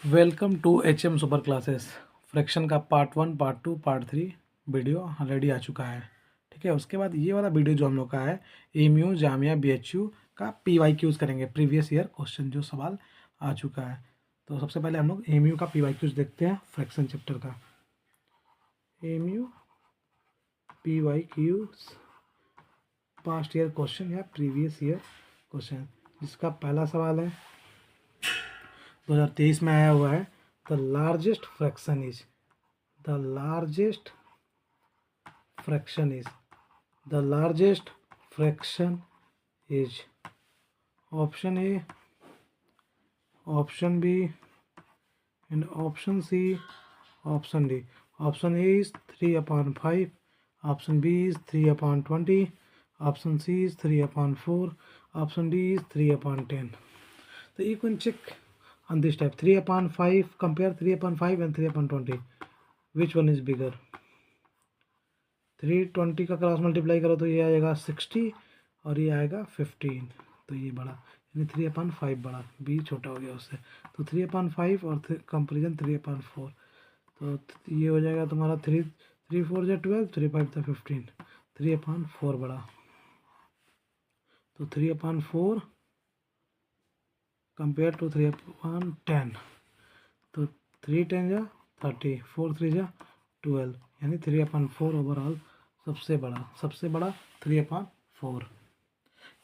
Welcome to HM super classes. Fraction का part 1, part 2, part 3 video already आ चुका है। ठीक है, उसके बाद ये वाला वीडियो जो हम लोग का है एमयू जामिया BHU का PYQs करेंगे, प्रीवियस ईयर क्वेश्चन जो सवाल आ चुका है। तो सबसे पहले हम लोग एमयू का PYQs देखते हैं फ्रैक्शन चैप्टर का। MU PYQs past year question या प्रीवियस ईयर क्वेश्चन, जिसका पहला सवाल है 2023 में आया हुआ है। The largest fraction is the largest fraction is the largest fraction is option A, option B and option C, option D. Option A is 3/5, option B is 3/20, option C is 3/4, option D is 3/10. So you can check on this type 3/5, compare 3/5 and 3/20. Which one is bigger? 320 का cross multiply करो तो ये आएगा 60 और ये आएगा 15, तो ये बड़ा यानी 3/5 बड़ा, बी छोटा हो गया उससे। तो 3/5 और कंपेरिजन 3/4, तो ये हो जाएगा तुम्हारा 3 4 या 12, 3 5 15, 3/4 बड़ा। तो 3/4 कंपेयर टू 3/10, तो 3×10 या 30, 4×3 या 12, यानी 3/4 ओवरऑल सबसे बड़ा 3/4।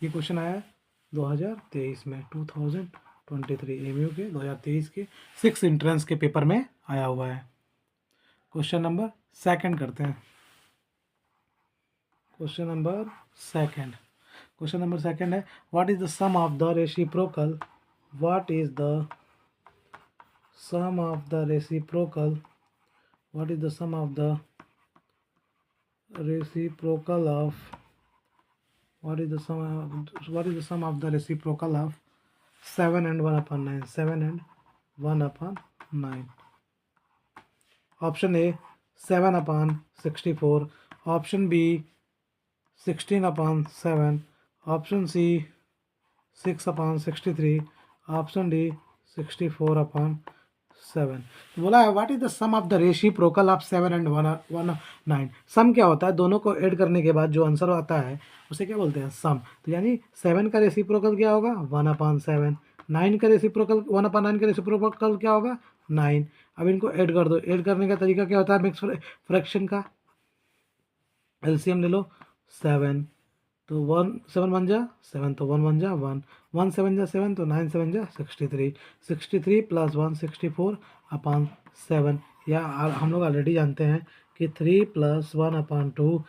ये क्वेश्चन आया है 2023 में, 2023 एमयू के 2023 के 6 एंट्रेंस के पेपर में आया हुआ है। क्वेश्चन नंबर सेकंड करते हैं। क्वेश्चन नंबर सेकंड है what is the sum of the reciprocal, what is the sum of the reciprocal, what is the sum of the reciprocal of what is the sum of the reciprocal of 7 and 1/9? 7 and 1/9. Option A 7/64, option B 16/7, option C 6/63, option D 64/7। बोला है what is the sum of the reciprocal of 7 and 1/9। सम क्या होता है? दोनों को add करने के बाद जो आंसर आता है उसे क्या बोलते हैं? सम। तो यानी 7 का रेसिप्रोकल क्या होगा? 1/7। 9 का रेसिप्रोकल 1/9 का रेसिप्रोकल क्या होगा? 9। अब इनको ऐड कर दो। ऐड करने का तरीका क्या होता है मिक्स फ्रैक्शन का? एलसीएम ले लो 7, तो 1 7 1 जा 7, तो 1 1 जा 1, 1 7 जा 7, तो 9 7 जा 63, 63 + 1 64/7। या हम लोग ऑलरेडी जानते हैं कि 3 + 1/2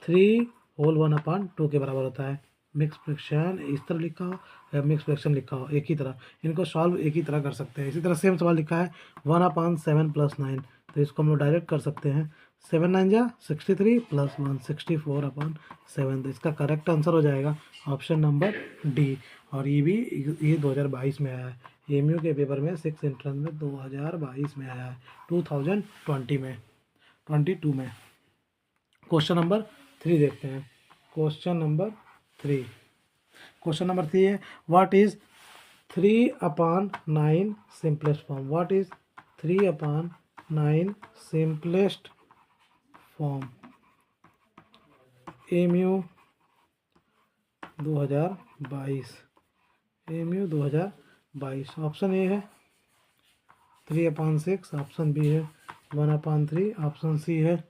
3 होल 1/2 के बराबर होता है। मिक्स फ्रैक्शन इस तरह लिखा हो या मिक्स फ्रैक्शन लिखा हो, एक ही तरह इनको सॉल्व एक ही तरह कर सकते हैं। इसी तरह सेम सवाल लिखा है 1/7 + 9, तो इसको हम लोग डायरेक्ट कर सकते हैं 7 9 जा 63 + 1 64/7। तो इसका करेक्ट आंसर हो जाएगा ऑप्शन नंबर डी। और ये 2022 में आया है एमयू के पेपर में, 6 एंट्रेंस में 2022 में आया है, 2020 में 22 में। क्वेश्चन नंबर 3 देखते हैं। क्वेश्चन नंबर 3 है what is 3/9 simplest form? What is 3/9 simplest form? MU 2022, MU 2022। Option A है 3/6, ऑप्शन बी है 1/3, ऑप्शन सी है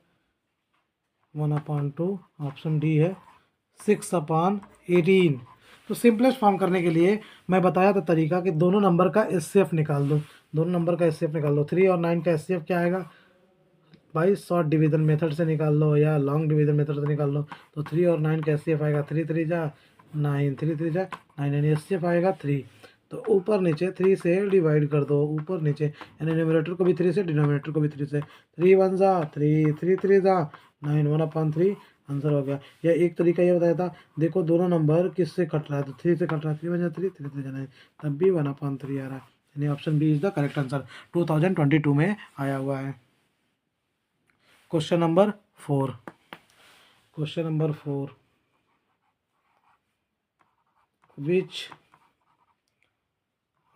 1/2, ऑप्शन डी है 6/18। तो सिंपलेस्ट फॉर्म करने के लिए मैं बताया था तरीका कि दोनों नंबर का एचसीएफ निकाल दो। 3 और 9 का एचसीएफ क्या आएगा भाई? शॉर्ट डिवीजन मेथड से निकाल लो या लॉन्ग डिवीजन मेथड से निकाल लो। तो 3 और 9 का एचसीएफ आएगा 3 3 जा 9, 3 3 जा 9, यानी एचसीएफ आएगा 3। तो ऊपर नीचे 3 से डिवाइड कर दो, ऊपर नीचे, यानी न्यूमरेटर को भी 3 से, डिनोमिनेटर को भी 3 से। 3 1 जा 3, 3 3 जा 9, 1/3 आंसर हो गया। या एक तरीका ये बताया था, देखो दोनों नंबर किससे कट रहा है, तो 3 से कट रहा है, 3 1 जा 3, 3 3 जा 9, तब भी 1/3 आ रहा है, यानी option B is the correct answer. 2022 में आया हुआ है। Question number 4 which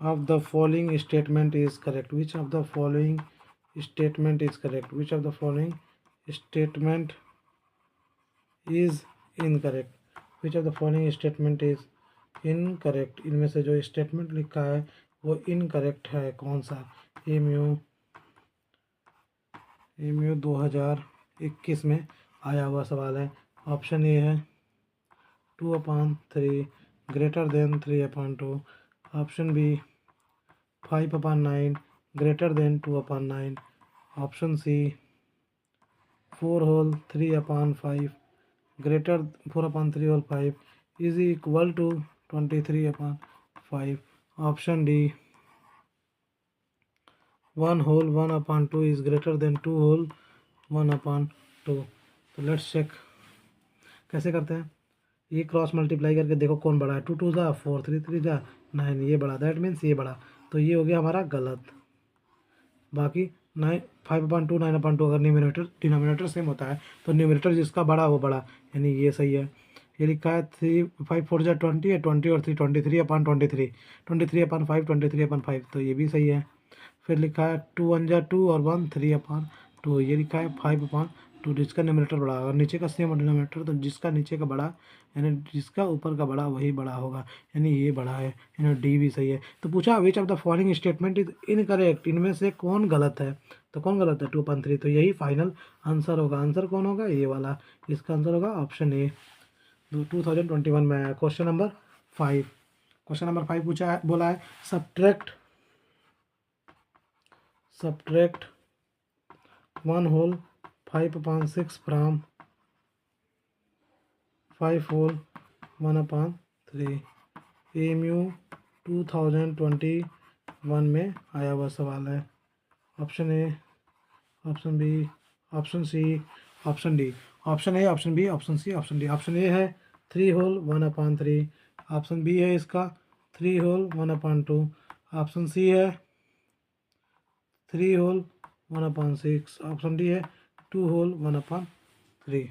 of the following statement is correct? Which of the following statement is correct? Which of the following statement is incorrect? Which of the following statement is incorrect? इनमें से जो statement लिखा है वो incorrect है, कौन सा? MU 2021 में आया हुआ सवाल है। ऑप्शन ए है 2/3 greater than 3/2। Option B 5/9 greater than 2/9। Option C 4 whole 3/5 greater 4/3 whole 5 is equal to 23/5। Option D 1 whole 1/2 is greater than 2 whole 1/2। तो लेट्स चेक कैसे करते हैं। ये क्रॉस मल्टीप्लाई करके देखो कौन बड़ा है। 2 2 जा 4, 3 3 जा 9, ये बड़ा, दैट मीन्स ये बड़ा। तो ये हो गया हमारा गलत। बाकी 9 5/2 9/2 अगर न्यूमरेटर डिनोमिनेटर सेम होता है तो न्यूमरेटर जिसका बड़ा वो बड़ा, यानी ये सही है। ये लिखा है 3 5 4 जा 20 है, 20 और 3 23/23 23/5 23/5, तो ये भी सही है। फिर लिखा है 2 1 जा 2 और 1 3/2, ये लिखा है 5/2, जिसका न्यूमरेटर बड़ा और नीचे का सेम डिनोमिनेटर, तो जिसका नीचे का बड़ा यानी जिसका ऊपर का बड़ा वही बड़ा होगा, यानी ये बड़ा है, यानी डी भी सही है। तो पूछा विच of the following statement is incorrect, इनमें से कौन गलत है? तो कौन गलत है? 2/3, तो यही फाइनल आंसर होगा। आंसर कौन होगा? ये वाला। इसका आंसर होगा ऑप्शन ए। 2021 में आया। Question number 5। क्वेश्चन नंबर 5 पूछा है, बोला है subtract 1 whole 5/6 from 5 whole 1/3। MU 2021 में आया हुआ सवाल है। Option A, option B, option C, option D. Option A, option B, option C, option D. Option A है 3 होल 1/3। ऑप्शन बी है इसका 3 होल 1/2। ऑप्शन सी है 3 होल 1/6। ऑप्शन डी है 2 होल 1/3।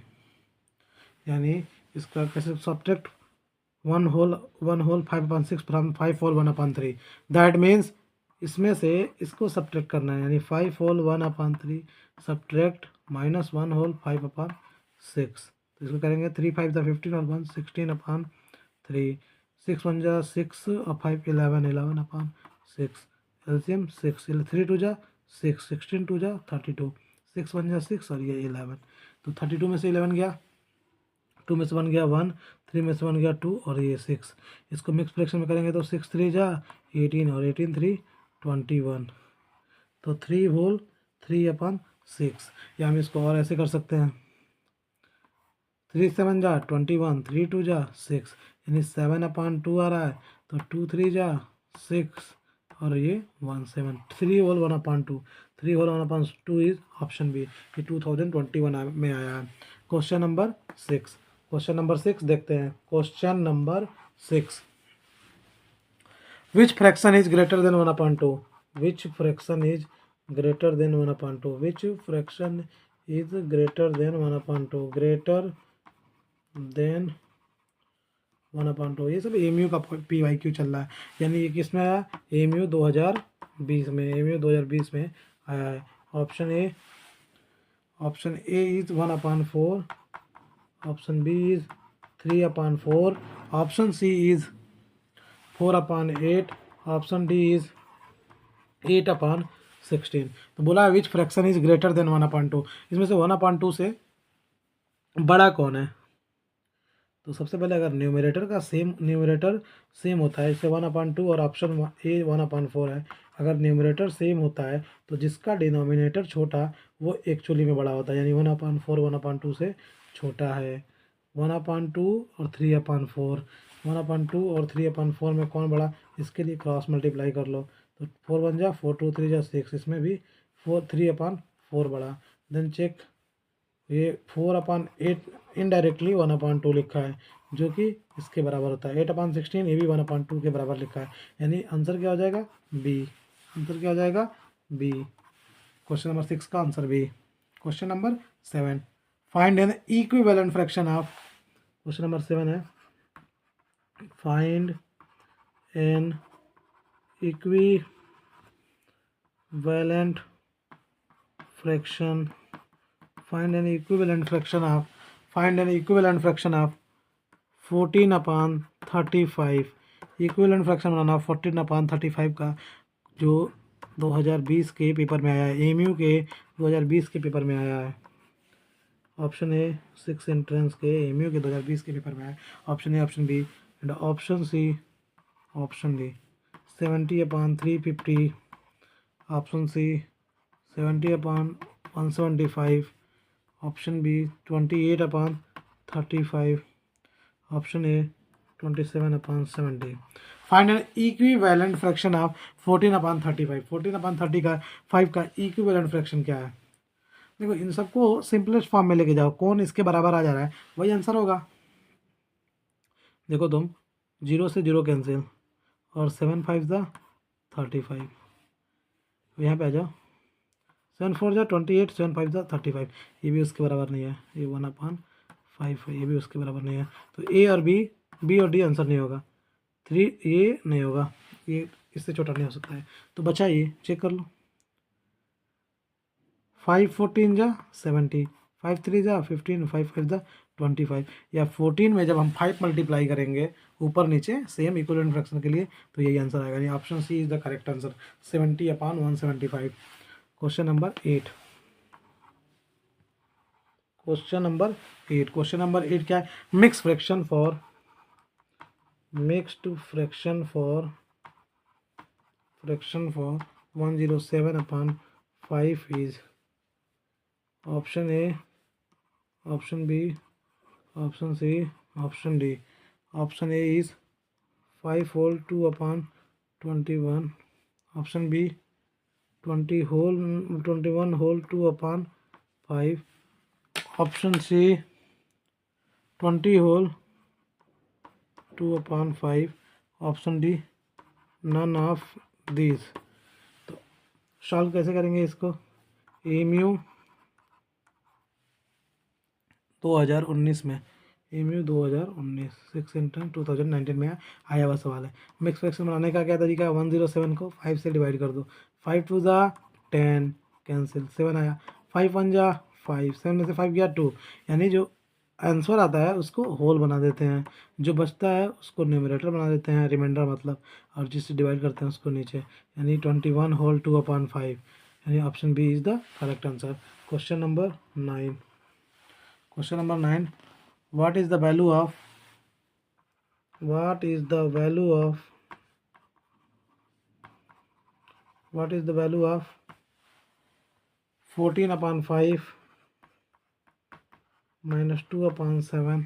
यानी इसका कैसे subtract 1 whole 5/6 from 5 whole 1/3, that means इसमें से इसको सब्ट्रैक्ट करना है, यानी 5 होल 1/3 सब्ट्रैक्ट -1 होल 5/6। तो इसको करेंगे 3 5 द 15 और 1 16/3। 6 1 जा 6 और 5 11 11/6। एलसीएम 6 3 2 जा 6 16 2 जा 32 6 1 जा 6 और ये 11। तो 32 में से 11 गया, 2 में से 1 गया 1, 3 में से 1 गया 2 और ये 6। इसको मिक्स फ्रैक्शन में करेंगे तो 6 3 जा 18 और 18 3 21। तो 3 होल 3/6। या हम इसको और ऐसे कर सकते हैं 3 7 जा 21, 3 2 जा 6, यानी 7/2 आ रहा है। तो 2 3 जा 6 और ये 1 7। 3 whole 1/2, 3 whole 1/2 is option B. ये 2021 में आया है। Question number 6। क्वेश्चन नंबर 6 देखते हैं। Question number 6, which fraction is greater than 1/2? Which fraction is greater than 1/2? Which fraction is greater than 1/2? Greater than 1/2। ये सब एमयू का PYQ चल रहा है, यानी ये किस में आया? एमयू 2020 में। एमयू 2020 में आया है। Option A is 1/4। Option B is 3/4। Option C is 4/8। Option D is 8/16। तो बोला है which fraction is greater than 1/2। इसमें से 1/2 से बड़ा कौन है? तो सबसे पहले अगर न्यूमरेटर सेम होता है, जैसे 1/2 और ऑप्शन ए 1/4 है। अगर न्यूमरेटर सेम होता है तो जिसका डिनोमिनेटर छोटा वो एक्चुअली में बड़ा होता है, यानी 1/4 1/2 से छोटा है। 1/2 और 3/4, 1/2 और 3/4 में कौन बड़ा? इसके लिए क्रॉस मल्टीप्लाई कर लो। तो 4 1 जा 4 2 3 जा 6, इसमें भी 3/4 बड़ा। देन चेक, ये 4/8 इनडायरेक्टली 1/2 लिखा है, जो कि इसके बराबर होता है। 8/16 ये भी 1/2 के बराबर लिखा है, यानी आंसर क्या हो जाएगा? बी। आंसर क्या हो जाएगा? बी। क्वेश्चन नंबर 6 का answer B. Question number 7, find an equivalent fraction of. Question number 7 है find an equivalent fraction, find an equivalent fraction of 14/35। Equivalent fraction बनाना 14/35 का, जो 2020 के पेपर में आया है, एमयू के 2020 के पेपर में आया है। ऑप्शन ए 6 एंट्रेंस के एमयू के 2020 के पेपर में आया है। Option A, option B and option C, option D 70/350, option C 70/175, option B 28/35, option A 27/70। Find an equivalent fraction of 14/35। 14/30 का 5 का इक्विवेलेंट फ्रैक्शन क्या है? देखो, इन सबको सिंपलेस्ट फॉर्म में लेके जाओ, कौन इसके बराबर आ जा रहा है वही आंसर होगा। देखो तुम 0 से 0 कैंसिल, और 7 5 35, यहाँ पे आ जाओ, 7 4 28, 7 5 35, ये भी उसके बराबर नहीं है, ये 1/5 है, ये भी उसके बराबर नहीं है। तो ए और बी और डी आंसर नहीं होगा। 3 ये नहीं होगा, ये इससे छोटा नहीं हो सकता है। तो बचा ये, चेक कर लो, 5 14 70, 5 3 15, 5 5 25, या 14 में जब हम 5 मल्टीप्लाई करेंगे ऊपर नीचे सेम इक्विवेलेंट फ्रैक्शन के लिए, तो यही आंसर आएगा। ये option C is the correct answer, 70/175। Question number 8। Question number 8 क्या है? Mix fraction for 107/5 is option A, option B, option C, option D. Option A is 5 whole 2/21, option B 21 whole 2/5, option C 20 whole 2/5, option D none of these. तो solve कैसे करेंगे इसको? MU 2019 में, MU 2019 6 into 2019 में आया हुआ सवाल है। मिक्स फ्रैक्शन बनाने का क्या तरीका है? 107 को 5 से डिवाइड कर दो, 5 2 10 कैंसिल, 7 आया, 5 1 5, 7 में से 5 गया 2, यानी जो आंसर आता है उसको होल बना देते हैं, जो बचता है उसको न्यूमरेटर बना देते हैं, रिमाइंडर मतलब, और जिससे डिवाइड करते हैं उसको नीचे, यानी 21 whole 2/5, यानी option B is the correct answer. Question number 9। Question number 9, what is the value of 14/5 minus 2/7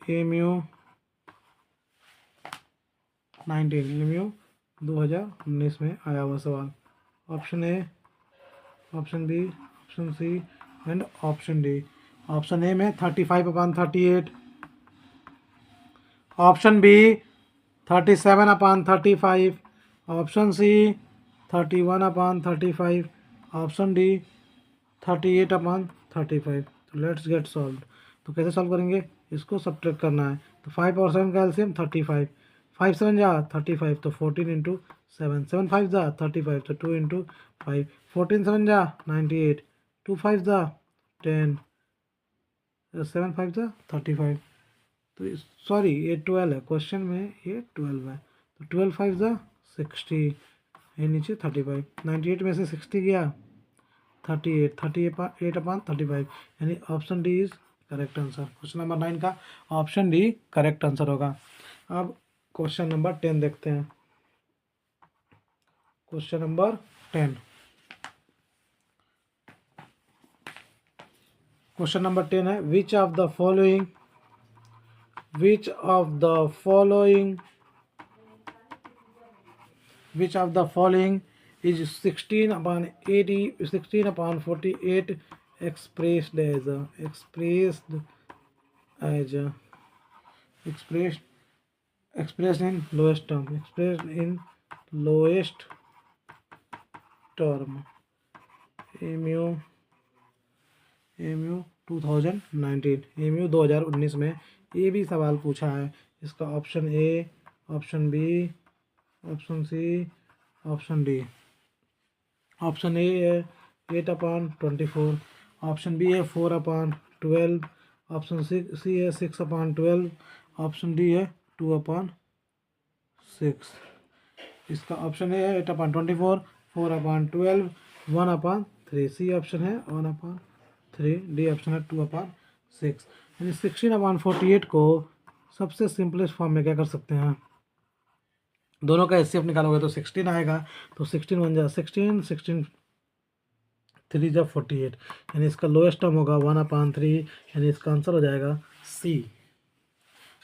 MU 2019 में आया हुआ सवाल। Option A, option B, option C and option D. Option A में 35/38, option B 37/35, option C 31/35, option D 38/35। तो let's get solve. तो कैसे solve करेंगे? इसको सब्ट्रैक्ट करना है, तो 5 और 7 का एलसीएम 35, 5 7 35, तो 14 इंटू 7, 7 5 35, तो 2 इंटू 5, 14 7 98, 2 5 10, 7 5 35। तो सॉरी, ये 12 है, क्वेश्चन में ये 12 है, तो 12 5 60, ये नीचे 35, 98 में से 60 गया 38, 38/35, यानी option D is correct answer. Question number 9 का ऑप्शन डी करेक्ट आंसर होगा। अब क्वेश्चन नंबर 10 देखते हैं। क्वेश्चन नंबर 10, क्वेश्चन नंबर 10 है, which of the following is 16/48 expressed in lowest term, MU 2019 में ये भी सवाल पूछा है। इसका option A, option B, option C, option D. Option A है 8/24, ऑप्शन बी है 4/12, ऑप्शन सी है 6/12, ऑप्शन डी है 2/6। इसका ऑप्शन ए है 8/24, 4/12, 1/3। सी ऑप्शन है 1/3, डी ऑप्शन है 2/6। यानी 16/48 को सबसे सिंपलेस्ट फॉर्म में क्या कर सकते हैं, दोनों का एचसीएफ निकालोगे तो 16 आएगा, तो 16 बन जाए 16, 16 3 जब 48, यानी इसका लोएस्ट टर्म होगा 1/3, यानी इसका आंसर हो जाएगा C.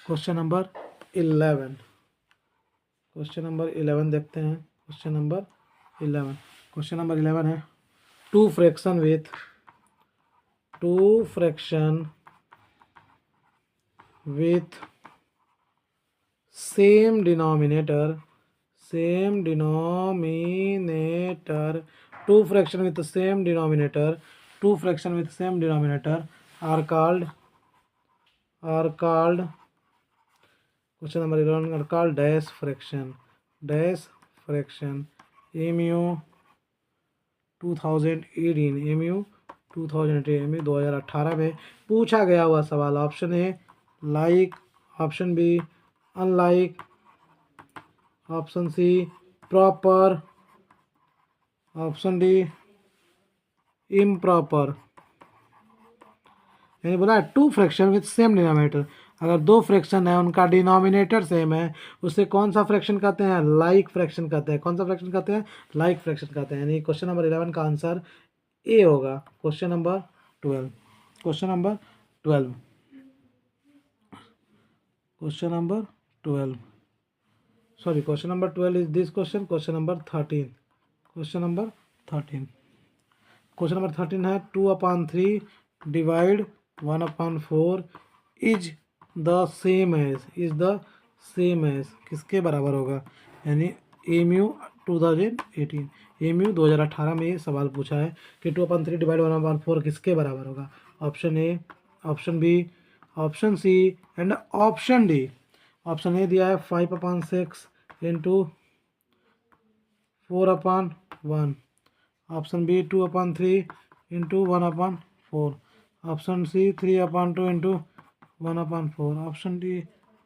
Question number 11, question number 11 देखते हैं। क्वेश्चन नंबर 11 है two fraction with same denominator, two fraction with the same denominator are called, question number 11 are called dash fraction, mu 2018 में पूछा गया हुआ सवाल। Option A like, option B unlike, option C proper, option D improper. यानी बोला two fraction with same denominator, अगर दो fraction है उनका डिनोमिनेटर सेम है, उसे कौन सा फ्रैक्शन कहते हैं, लाइक फ्रैक्शन कहते हैं। कौन सा फ्रैक्शन कहते हैं, लाइक फ्रैक्शन कहते हैं। यानी क्वेश्चन नंबर 11 का आंसर ए होगा। Question number 12, question number 12 is this question. Question number 13 है 2/3 divide 1/4 is the same as, किसके बराबर होगा, यानी एमयू 2018 में ये सवाल पूछा है कि 2/3 डिवाइड 1/4 किसके बराबर होगा। Option A, option B, option C and option D. Option A दिया है 5/6 into 4/1, option B 2/3 into 1/4, option C 3/2 into 1/4, option D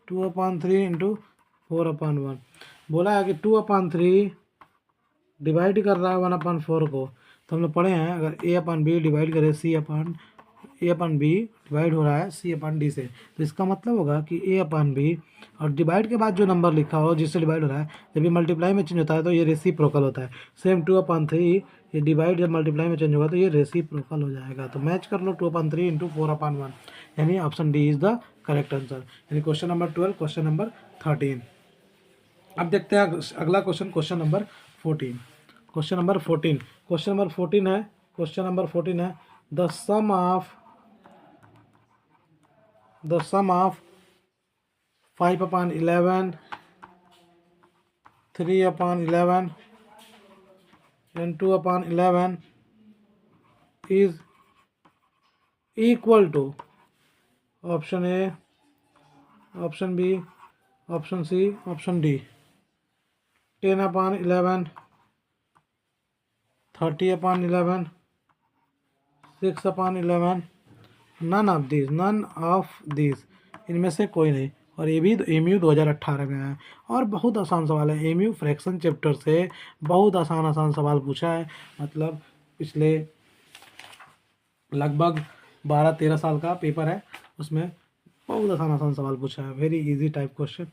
2/3 into 4/1। बोला है कि 2/3 डिवाइड कर रहा है 1/4 को, तो हम लोग पढ़े हैं अगर a/b डिवाइड करे a/b डिवाइड हो रहा है c/d से, तो इसका मतलब होगा कि a/b और डिवाइड के बाद जो नंबर लिखा हो जिससे डिवाइड हो रहा है, जब ये मल्टीप्लाई में चेंज होता है तो ये रेसिप्रोकल होता है। सेम 2/3 ये डिवाइड जब मल्टीप्लाई में चेंज होगा तो ये रेसिप्रोकल हो जाएगा। तो मैच कर लो 2/3 इंटू 4/1, यानी option D is the correct answer. यानी क्वेश्चन नंबर 12, क्वेश्चन नंबर 13। अब देखते हैं अगला question, question number 14। Question number 14 है the sum of 5/11, 3/11 and 2/11 is equal to option A, option B, option C, option D. 10/11, 30/11, 6/11, none of this, इनमें से कोई नहीं। और ये भी एमयू 2018 में है और बहुत आसान सवाल है। एमयू फ्रैक्शन चैप्टर से बहुत आसान सवाल पूछा है, मतलब पिछले लगभग 12-13 साल का पेपर है, उसमें बहुत आसान सवाल पूछा है। वेरी इजी टाइप क्वेश्चन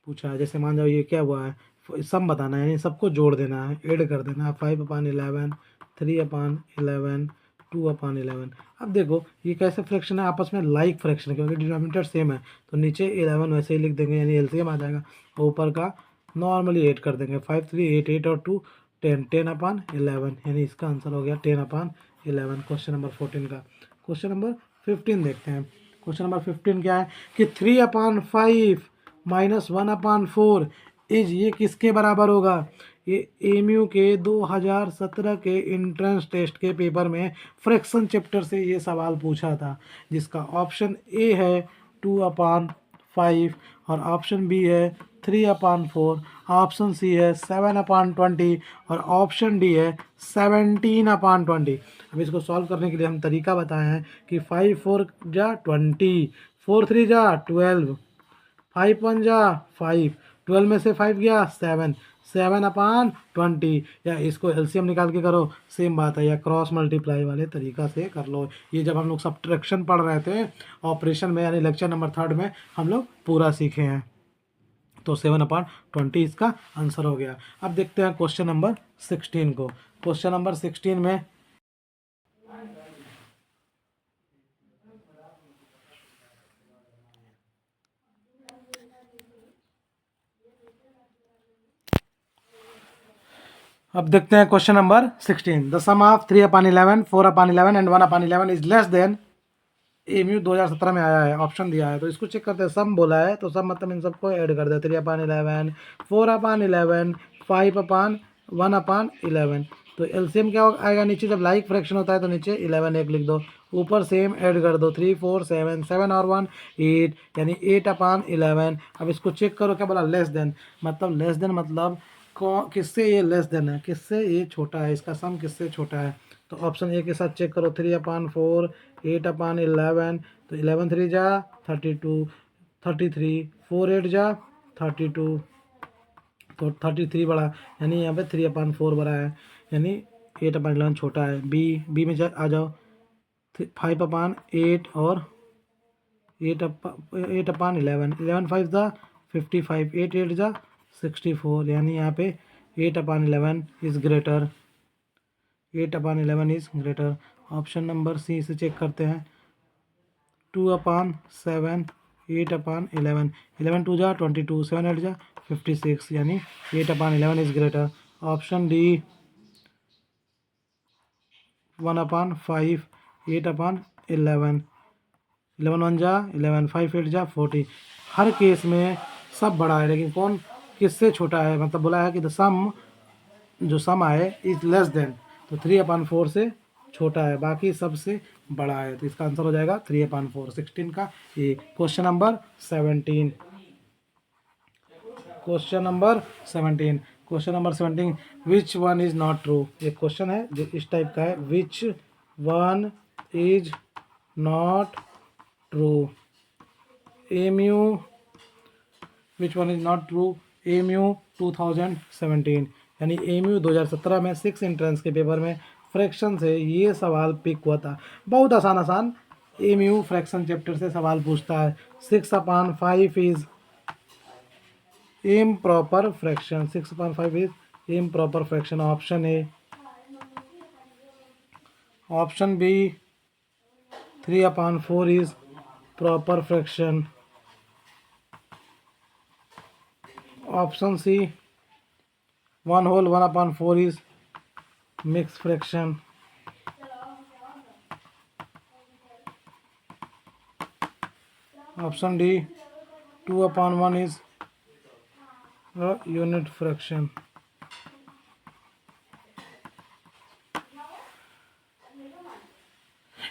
पूछा है। जैसे मान जाओ ये क्या हुआ है, सम बताना है, यानी सबको जोड़ देना है, ऐड कर देना है। 5/11, 3/11, 2/11। अब देखो ये कैसे फ्रैक्शन है, आपस में लाइक फ्रैक्शन है, क्योंकि डिनोमिनेटर सेम है, तो नीचे 11 वैसे ही लिख देंगे, यानी एलसीएम आ जाएगा। ऊपर का नॉर्मली 8 कर देंगे, 5 3 8 8 और 2 10, 10/11, यानी इसका आंसर हो गया 10/11। क्वेश्चन नंबर 14 का। क्वेश्चन नंबर 15 देखते हैं। क्वेश्चन नंबर 15 क्या है कि 3/5 माइनस 1/4 इज, ये किसके बराबर होगा। ये एमयू के 2017 के एंट्रेंस टेस्ट के पेपर में फ्रैक्शन चैप्टर से ये सवाल पूछा था, जिसका ऑप्शन ए है 2/5 और ऑप्शन बी है 3/4, ऑप्शन सी है 7/20 और ऑप्शन डी है 17/20। अब इसको सॉल्व करने के लिए हम तरीका बताए हैं कि 5 4 जा 20, 4 3 जा 12, 5 1 जा 5, 12 में से 5 गया 7, 7/20, या इसको एलसीएम निकाल के करो, सेम बात है, या क्रॉस मल्टीप्लाई वाले तरीका से कर लो। ये जब हम लोग सब्ट्रैक्शन पढ़ रहे थे ऑपरेशन में, यानी लेक्चर नंबर 3 में हम लोग पूरा सीखे हैं। तो 7/20 इसका आंसर हो गया। अब देखते हैं क्वेश्चन नंबर 16 को। क्वेश्चन नंबर 16 में अब देखते हैं question number 16। The sum of 3/11, 4/11 and 1/11 is less than. MU 2017 में आया है, ऑप्शन दिया है, तो इसको चेक करते हैं। सम बोला है तो सम मतलब इन सबको ऐड कर दे। 3/11, 4/11, 5/1/11। तो एलसीएम क्या आएगा नीचे, जब लाइक फ्रैक्शन होता है तो नीचे 11 एक लिख दो, ऊपर सेम ऐड कर दो। 3 4 7, 7 और 1 8, यानी 8/11। अब इसको चेक करो, क्या बोला, लेस देन। मतलब लेस देन मतलब किससे ये लेस देन है, किससे ये छोटा है, इसका सम किससे छोटा है। तो ऑप्शन ए के साथ चेक करो। 3/4, 8/11, तो 11 3 जा 32, 33, 4 8 जा 32, तो 33 बड़ा, यानी यहाँ पे 3/4 बड़ा है, यानी 8/11 छोटा है। बी में आ जाओ। 5/8 और 8/11, 11 5 जा 55, 8 8 जा 64, यानी यहाँ पे 8/11 is greater, 8/11 is greater. Option number C से चेक करते हैं। 2/7, 8/11, 11 2 जा 22, 7 8 जा 56, यानी 8/11 इज ग्रेटर। ऑप्शन डी 1/5, 8/11, 11 1 जा 11, 5 8 जा 40। हर केस में सब बड़ा है, लेकिन कौन किससे छोटा है, मतलब बोला है कि द सम, जो सम आए इज लेस देन, तो 3/4 से छोटा है, बाकी सबसे बड़ा है, तो इसका आंसर हो जाएगा 3/4। 16 का ये। Question number 17। Question number 17। Question number 17, which one is not true. एक क्वेश्चन है जो इस टाइप का है, which one is not true. MU, which one is not true, MU 2017, यानी एमयू 2017 में 6 एंट्रेंस के पेपर में फ्रैक्शन से ये सवाल पिक हुआ था। बहुत आसान आसान एमयू फ्रैक्शन चैप्टर से सवाल पूछता है। 6/5 is improper fraction, 6/5 is improper fraction. Option A. Option B 3/4 is proper fraction. Option C 1/4 is mixed fraction. Option D 2/1 is a unit fraction.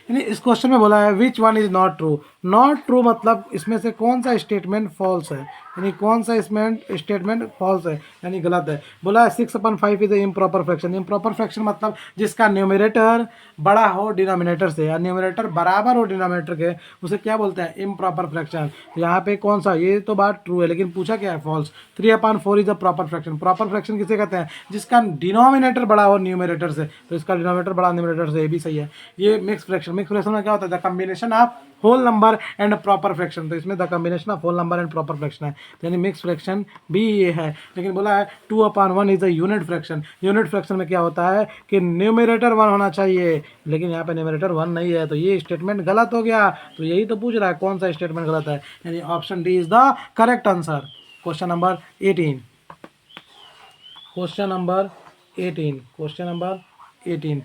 यानी इस क्वेश्चन में बोला है which one is not true. Not true मतलब इसमें से कौन सा स्टेटमेंट फॉल्स है, यानी कौन सा स्टेटमेंट फॉल्स है, यानी गलत है। बोला है 6/5 is improper fraction. Improper fraction मतलब जिसका न्यूमरेटर बड़ा हो डिनोमिनेटर से, या न्यूमरेटर बराबर हो डिनोमिनेटर के, उसे क्या बोलते हैं, इम्प्रॉपर फ्रैक्शन। यहाँ पे कौन सा, ये तो बात ट्रू है, लेकिन पूछा क्या है, false. 3/4 is a proper fraction. Proper fraction किसे कहते हैं, जिसका डिनोमिनेटर बड़ा हो न्यूमरेटर से, तो इसका डिनोमिनेटर बड़ा न्यूमरेटर से, ये भी सही है। ये मिक्स फ्रैक्शन, मिक्स फ्रैक्शन में क्या होता है, the combination of whole number and proper fraction, तो इसमें the combination of whole number and proper fraction है, तो यानी मिक्स फ्रैक्शन भी ये है। लेकिन बोला है 2/1 is a unit fraction. Unit fraction में क्या होता है कि न्यूमरेटर 1 होना चाहिए, लेकिन यहाँ पे न्यूमरेटर 1 नहीं है, तो ये स्टेटमेंट गलत हो गया। तो यही तो पूछ रहा है कौन सा स्टेटमेंट गलत है, यानी option D is the correct answer. Question number 18। Question number 18। Question number 18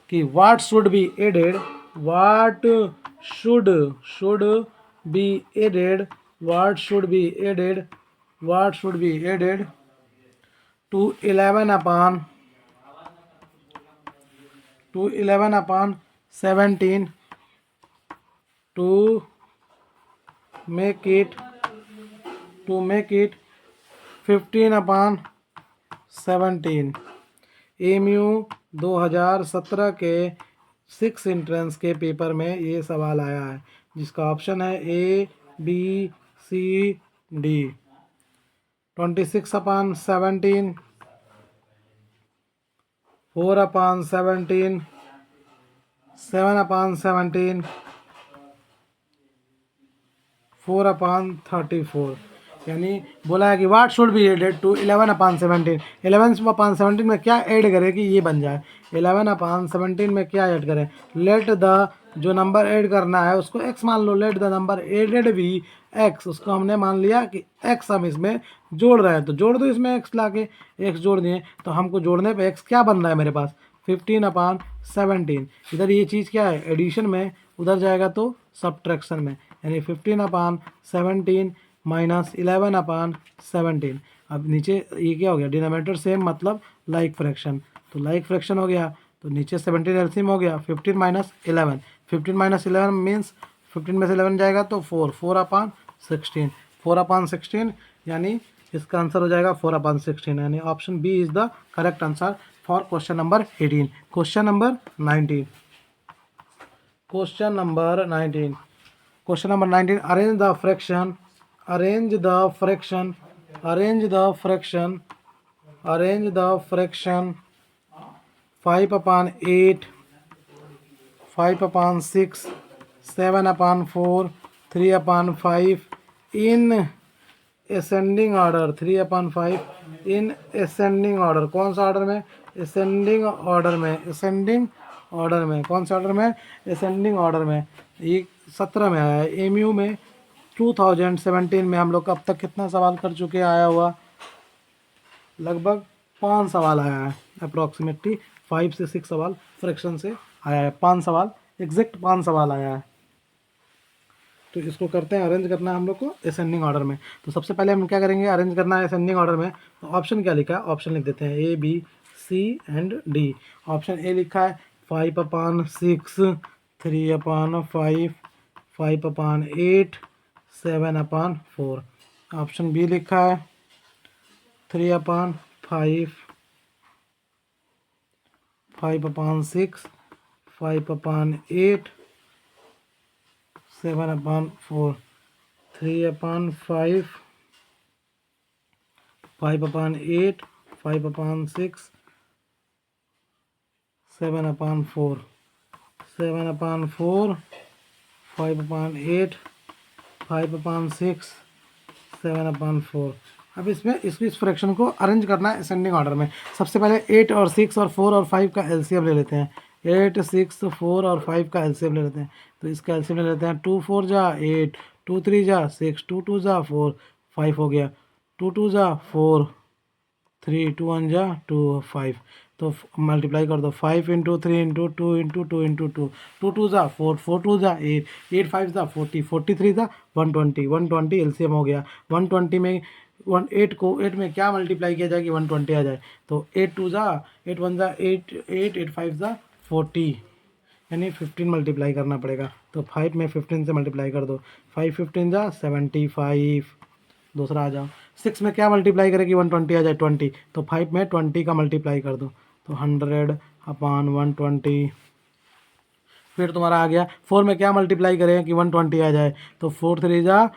कि what should be added, what should be added, what should be added, what should be added to 11/17 to make it to make it 15/17। MU 2017 के 6 entrance के paper में ये सवाल आया है, जिसका option है ए, बी, सी, डी। 26/17, 4/17, 7/17, 4/34। यानी बोला है कि what should be added to 11/17। 11/17 में क्या ऐड करें कि ये बन जाए। 11/17 में क्या ऐड करें, लेट द, जो नंबर ऐड करना है उसको x मान लो, लेट द नंबर एडेड भी x, उसको हमने मान लिया कि x हम इसमें जोड़ रहे हैं, तो जोड़ दो इसमें x लाके, x जोड़ दिए तो हमको जोड़ने पे x क्या बन रहा है मेरे पास 15/17। इधर ये चीज़ क्या है एडिशन में, उधर जाएगा तो सब्ट्रैक्शन में, यानी 15/17 माइनस 11/17। अब नीचे ये क्या हो गया, डिनोमिनेटर सेम मतलब लाइक फ्रैक्शन, तो लाइक फ्रैक्शन हो गया, तो नीचे 17 एलसीएम हो गया 15 माइनस 11। 15 माइनस 11 मीन्स 15 में से 11 जाएगा तो 4/16, 4/16, यानी इसका आंसर हो जाएगा 4/16, यानी option B is the correct answer for question number 18। Question number 19, question number 19, question number 19, arrange the fraction, arrange the fraction, arrange the fraction, arrange the fraction 5/8, 5/6, 7/4, 3/5 in ascending order, 3/5 in ascending order. कौन सा order में, ascending order में, ascending order में, कौन सा order में, ascending order में। ये 17 में आया है। एमयू में 2017 में हम लोग का अब तक कितना सवाल कर चुके आया हुआ, लगभग 5 सवाल आया है, अप्रॉक्सीमेटली 5 से 6 सवाल फ्रैक्शन से आया है, 5 सवाल एग्जैक्ट 5 सवाल आया है। तो इसको करते हैं, अरेंज करना है हम लोग को असेंडिंग ऑर्डर में। तो सबसे पहले हम क्या करेंगे, अरेंज करना है असेंडिंग ऑर्डर में, तो ऑप्शन क्या लिखा है, ऑप्शन लिख देते हैं A, B, C and D. Option A लिखा है 5/6, 3/5, 5/8, 7/4। ऑप्शन बी लिखा है 3/5, 5/6, 5/8, 7/4। 3/5, 5/8, 5/6, 7/4, 7/4, 5/8, 5/6, 7/4। अब इसमें इस फ्रैक्शन को अरेंज करना है असेंडिंग ऑर्डर में। सबसे पहले 8 और 6 और 4 और 5 का एलसीएम ले लेते हैं। 8, 6, 4 और 5 का एलसीएम ले लेते हैं, तो इसका एलसीएम ले लेते हैं। 2 4 जा 8, 2 3 जा 6, 2 2 जा 4, 5 हो गया, 2 2 जा 4, 3, 2 1 जा 2, 5। तो मल्टीप्लाई कर दो, 5 इंटू 3 इंटू 2 इंटू 2 इंटू 2, 2 2 जा 4, 4 2 जा 8, 8 5 जा 40, 43 जा 120, 120 एलसीएम हो गया। 120 में 8 को 8 में क्या मल्टीप्लाई किया जाए कि 120 आ जाए, तो 8 2 जा 8 1 जा 8, 8 8 5 जा 40, यानी 15 मल्टीप्लाई करना पड़ेगा। तो 5 में 15 से मल्टीप्लाई कर दो, 5 15 जा 75। दूसरा आ जाओ, 6 में क्या मल्टीप्लाई करेगी 120 आ जाए 20, तो 5 में 20 का मल्टीप्लाई कर दो, तो 100/120। फिर तुम्हारा आ गया 4 में क्या मल्टीप्लाई करें कि 120 आ जाए, तो 4 3 जा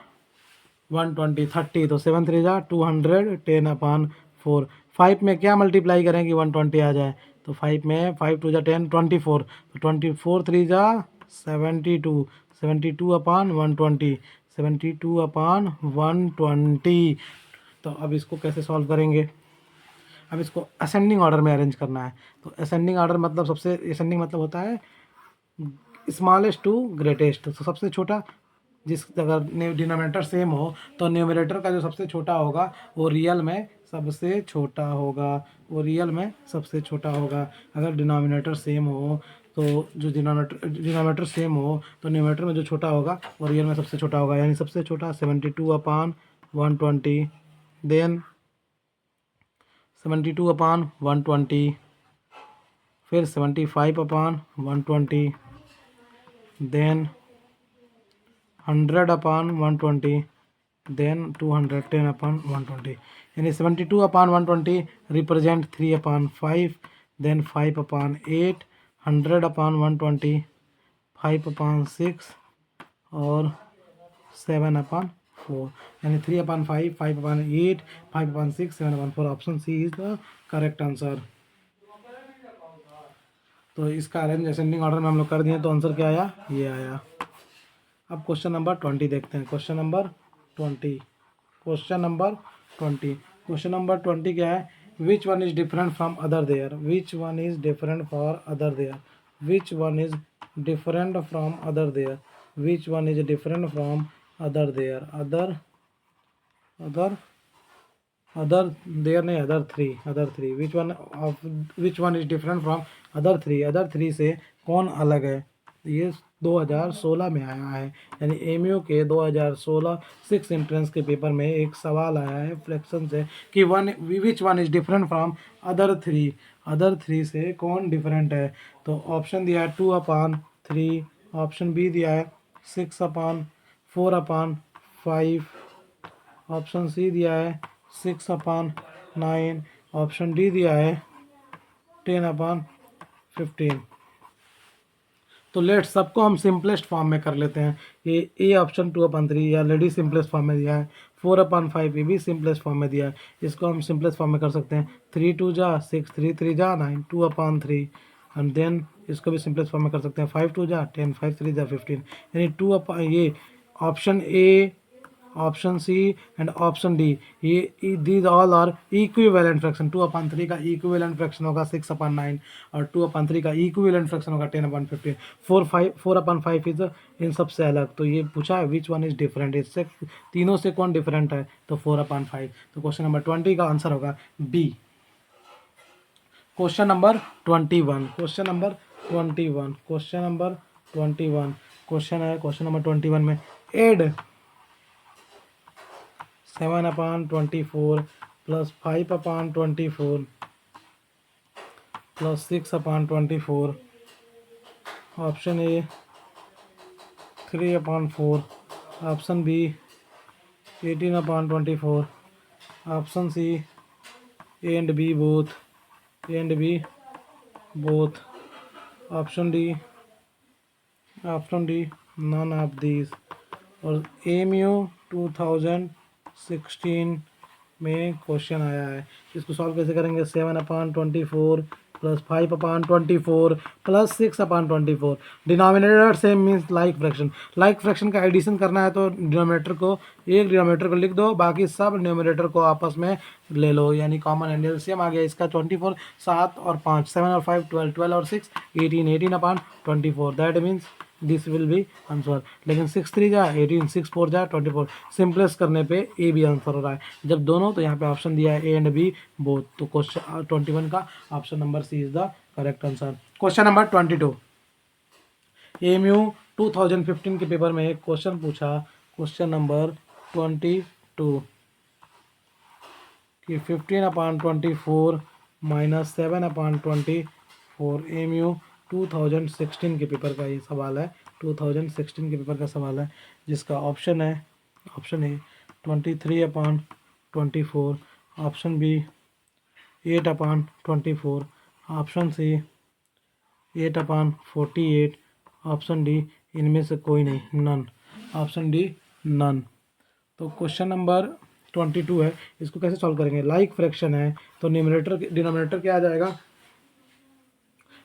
120, 30, तो 7 3 जा 200, 10/4। 5 में क्या मल्टीप्लाई करें कि 120 आ जाए, तो 5 में 5 2 जा 10, 24, तो 24 3 जा 72, 72/120, 72/120। तो अब इसको कैसे सॉल्व करेंगे, अब इसको असेंडिंग ऑर्डर में अरेंज करना है। तो असेंडिंग ऑर्डर मतलब सबसे, असेंडिंग मतलब होता है स्मॉलेस्ट टू ग्रेटेस्ट, तो सबसे छोटा, जिस अगर डिनोमिनेटर सेम हो तो न्यूमरेटर का जो सबसे छोटा होगा वो रियल में सबसे छोटा होगा, वो रियल में सबसे छोटा होगा। अगर डिनोमिनेटर सेम हो तो जो डिनोमिनेटर सेम हो तो न्यूमरेटर में जो छोटा होगा वो रियल में सबसे छोटा होगा, यानी सबसे छोटा 72/120, देन 72/120, फिर 75/120, देन 100/120, देन 200 10/120, यानी 72/120 रिप्रेजेंट 3/5, देन 5/8, 100/120, 5/6 और 7/4, यानी 3/5, 5/8, 5/6, 7/4। Option C is the correct answer. तो इसका अरेंज असेंडिंग ऑर्डर में हम लोग कर दिए, तो आंसर क्या आया, ये आया। अब क्वेश्चन नंबर 20 देखते हैं। Question number 20, question number 20, question number 20 क्या है, which one is different from other there, which one is different for other there, which one is different from other there, which one is different from other there, other other other there नहीं, other three which one is different from other three से कौन अलग है। ये 2016 में आया है, यानी एमयू के 2016 सिक्स एंट्रेंस के पेपर में एक सवाल आया है फ्रैक्शन से कि विच one is different from other three से कौन डिफरेंट है। तो ऑप्शन दिया है 2/3, ऑप्शन बी दिया है 6/4/5, ऑप्शन सी दिया है 6/9, ऑप्शन डी दिया है 10/15। तो लेट सबको हम सिंपलेस्ट फॉर्म में कर लेते हैं। ये ए ऑप्शन 2/3 या ऑलरेडी सिंपलेस्ट फॉर्म में दिया है, 4/5 ये भी सिंपलेस्ट फॉर्म में दिया है, इसको हम सिंपलेस्ट फॉर्म में कर सकते हैं। 3 2 जा 6, 3 3 जा 9, 2/3, एंड देन इसको भी सिंपलेस्ट फॉर्म में कर सकते हैं। 5 2 जा 10, 5 3 जा 15, यानी ये option A, option C and option D, ये these all are equivalent fraction. 2/3 का इक्विवेलेंट फ्रैक्शन होगा 6/9 और 2/3 का इक्विवेलेंट फ्रैक्शन होगा 10/15। 4/5 इज इन सबसे अलग। तो ये पूछा है विच वन इज डिफरेंट, इससे तीनों से कौन डिफरेंट है, तो 4/5। तो क्वेश्चन नंबर 20 का आंसर होगा B. Question number 21, question number 21, question number 21, question है क्वेश्चन नंबर 21 में add 7/24 plus 5/24 plus 6/24, option A 3/4, option B 18/24, option C A and B both, option D none of these. और MU 2016 में question आया है, इसको solve कैसे करेंगे। 7/24 plus 5/24 plus 6/24, denominator same means like fraction का एडिशन करना है तो डिनोमिनेटर को लिख दो, बाकी सब न्यूमरेटर को आपस में ले लो, यानी कॉमन एलसीएम आ गया इसका 24, 7 और 5, 7 और 5 12, 12 और 6 18, 18/24, that means this will be answer. लेकिन 6 3 जा 18, 6 4 जा 24, सिंपलेस्ट करने पे ए भी आंसर हो रहा है। जब दोनों, तो यहाँ पे ऑप्शन दिया है ए एंड बी बोथ, तो क्वेश्चन 21 का option number C is the correct answer. Question number 22, MU 2015 के पेपर में एक क्वेश्चन पूछा, क्वेश्चन नंबर 22 कि 15/24 माइनस 7/24, एमयू 2016 के पेपर का ये सवाल है, 2016 के पेपर का सवाल है, जिसका ऑप्शन है option A 23/24, option B 8/24, option C 8/48, option D इनमें से कोई नहीं, नन, ऑप्शन डी नन। तो क्वेश्चन नंबर 22 है, इसको कैसे सॉल्व करेंगे। लाइक फ्रैक्शन है तो डिनोमिनेटर क्या आ जाएगा,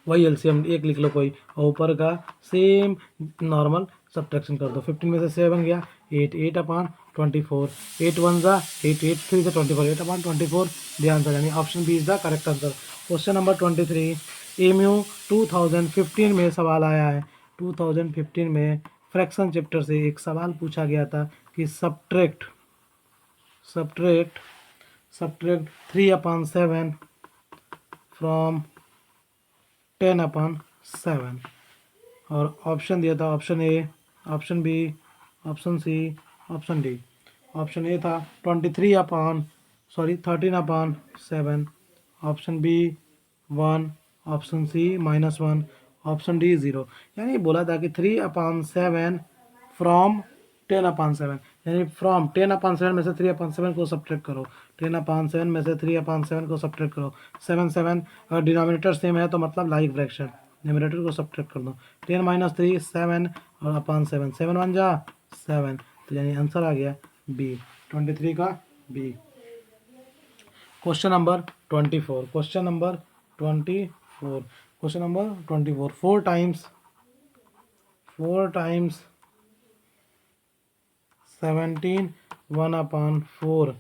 वही एलसीएम एक लिख लो कोई, और ऊपर का सेम नॉर्मल सब्ट्रैक्शन कर दो। 15 में से 7 गया 8, 8/24, 8 1 जा 8, 8 3 जा 24, 8/24 द आंसर, यानी option B is the correct answer. Question number 23, MU 2015 में सवाल आया है, 2015 में फ्रैक्शन चैप्टर से एक सवाल पूछा गया था कि सब्ट्रैक्ट 3/7 फ्रॉम 10/7, और ऑप्शन दिया था option A, option B, option C, option D. Option A था 13/7, option B 1, option C -1, option D 0, यानी बोला था कि 3/7 फ्रॉम 10/7, यानी फ्रॉम 10/7 में से 3/7 को सब्ट्रैक्ट करो, 10/7 में से 3/7 को सब्ट्रैक्ट करो, 7 7 अगर डिनोमिनेटर सेम है तो मतलब लाइक फ्रैक्शन, न्यूमरेटर को सब्ट्रैक्ट कर दो, 10 - 3 7 और अपॉन 7, 7 1 जा 7, तो यानी आंसर आ गया बी, 23 का B. Question number 24, question number 24, question number 24, 4 times 17 1/4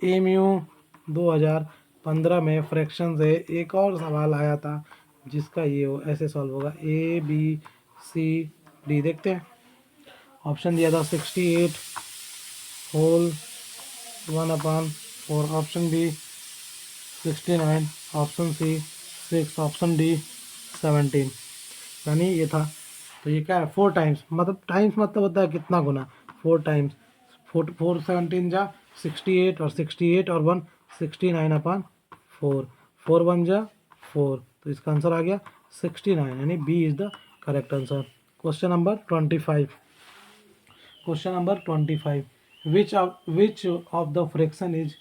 MU 2015 में फ्रैक्शन से एक और सवाल आया था जिसका ये हो ऐसे सॉल्व होगा, ए बी सी डी। देखते हैं, ऑप्शन दिया था 68 whole 1/4, option B 69, option C 6, option D 17, यानी ये था। तो ये क्या है, 4 टाइम्स, मतलब टाइम्स मतलब होता है कितना गुना, 4 टाइम्स, 4 17 जा 68 और 68 और 1 69/4, 4 1 जा 4, तो इसका आंसर आ गया 69, यानी B is the correct answer. Question number 25, question number 25, which of the fraction is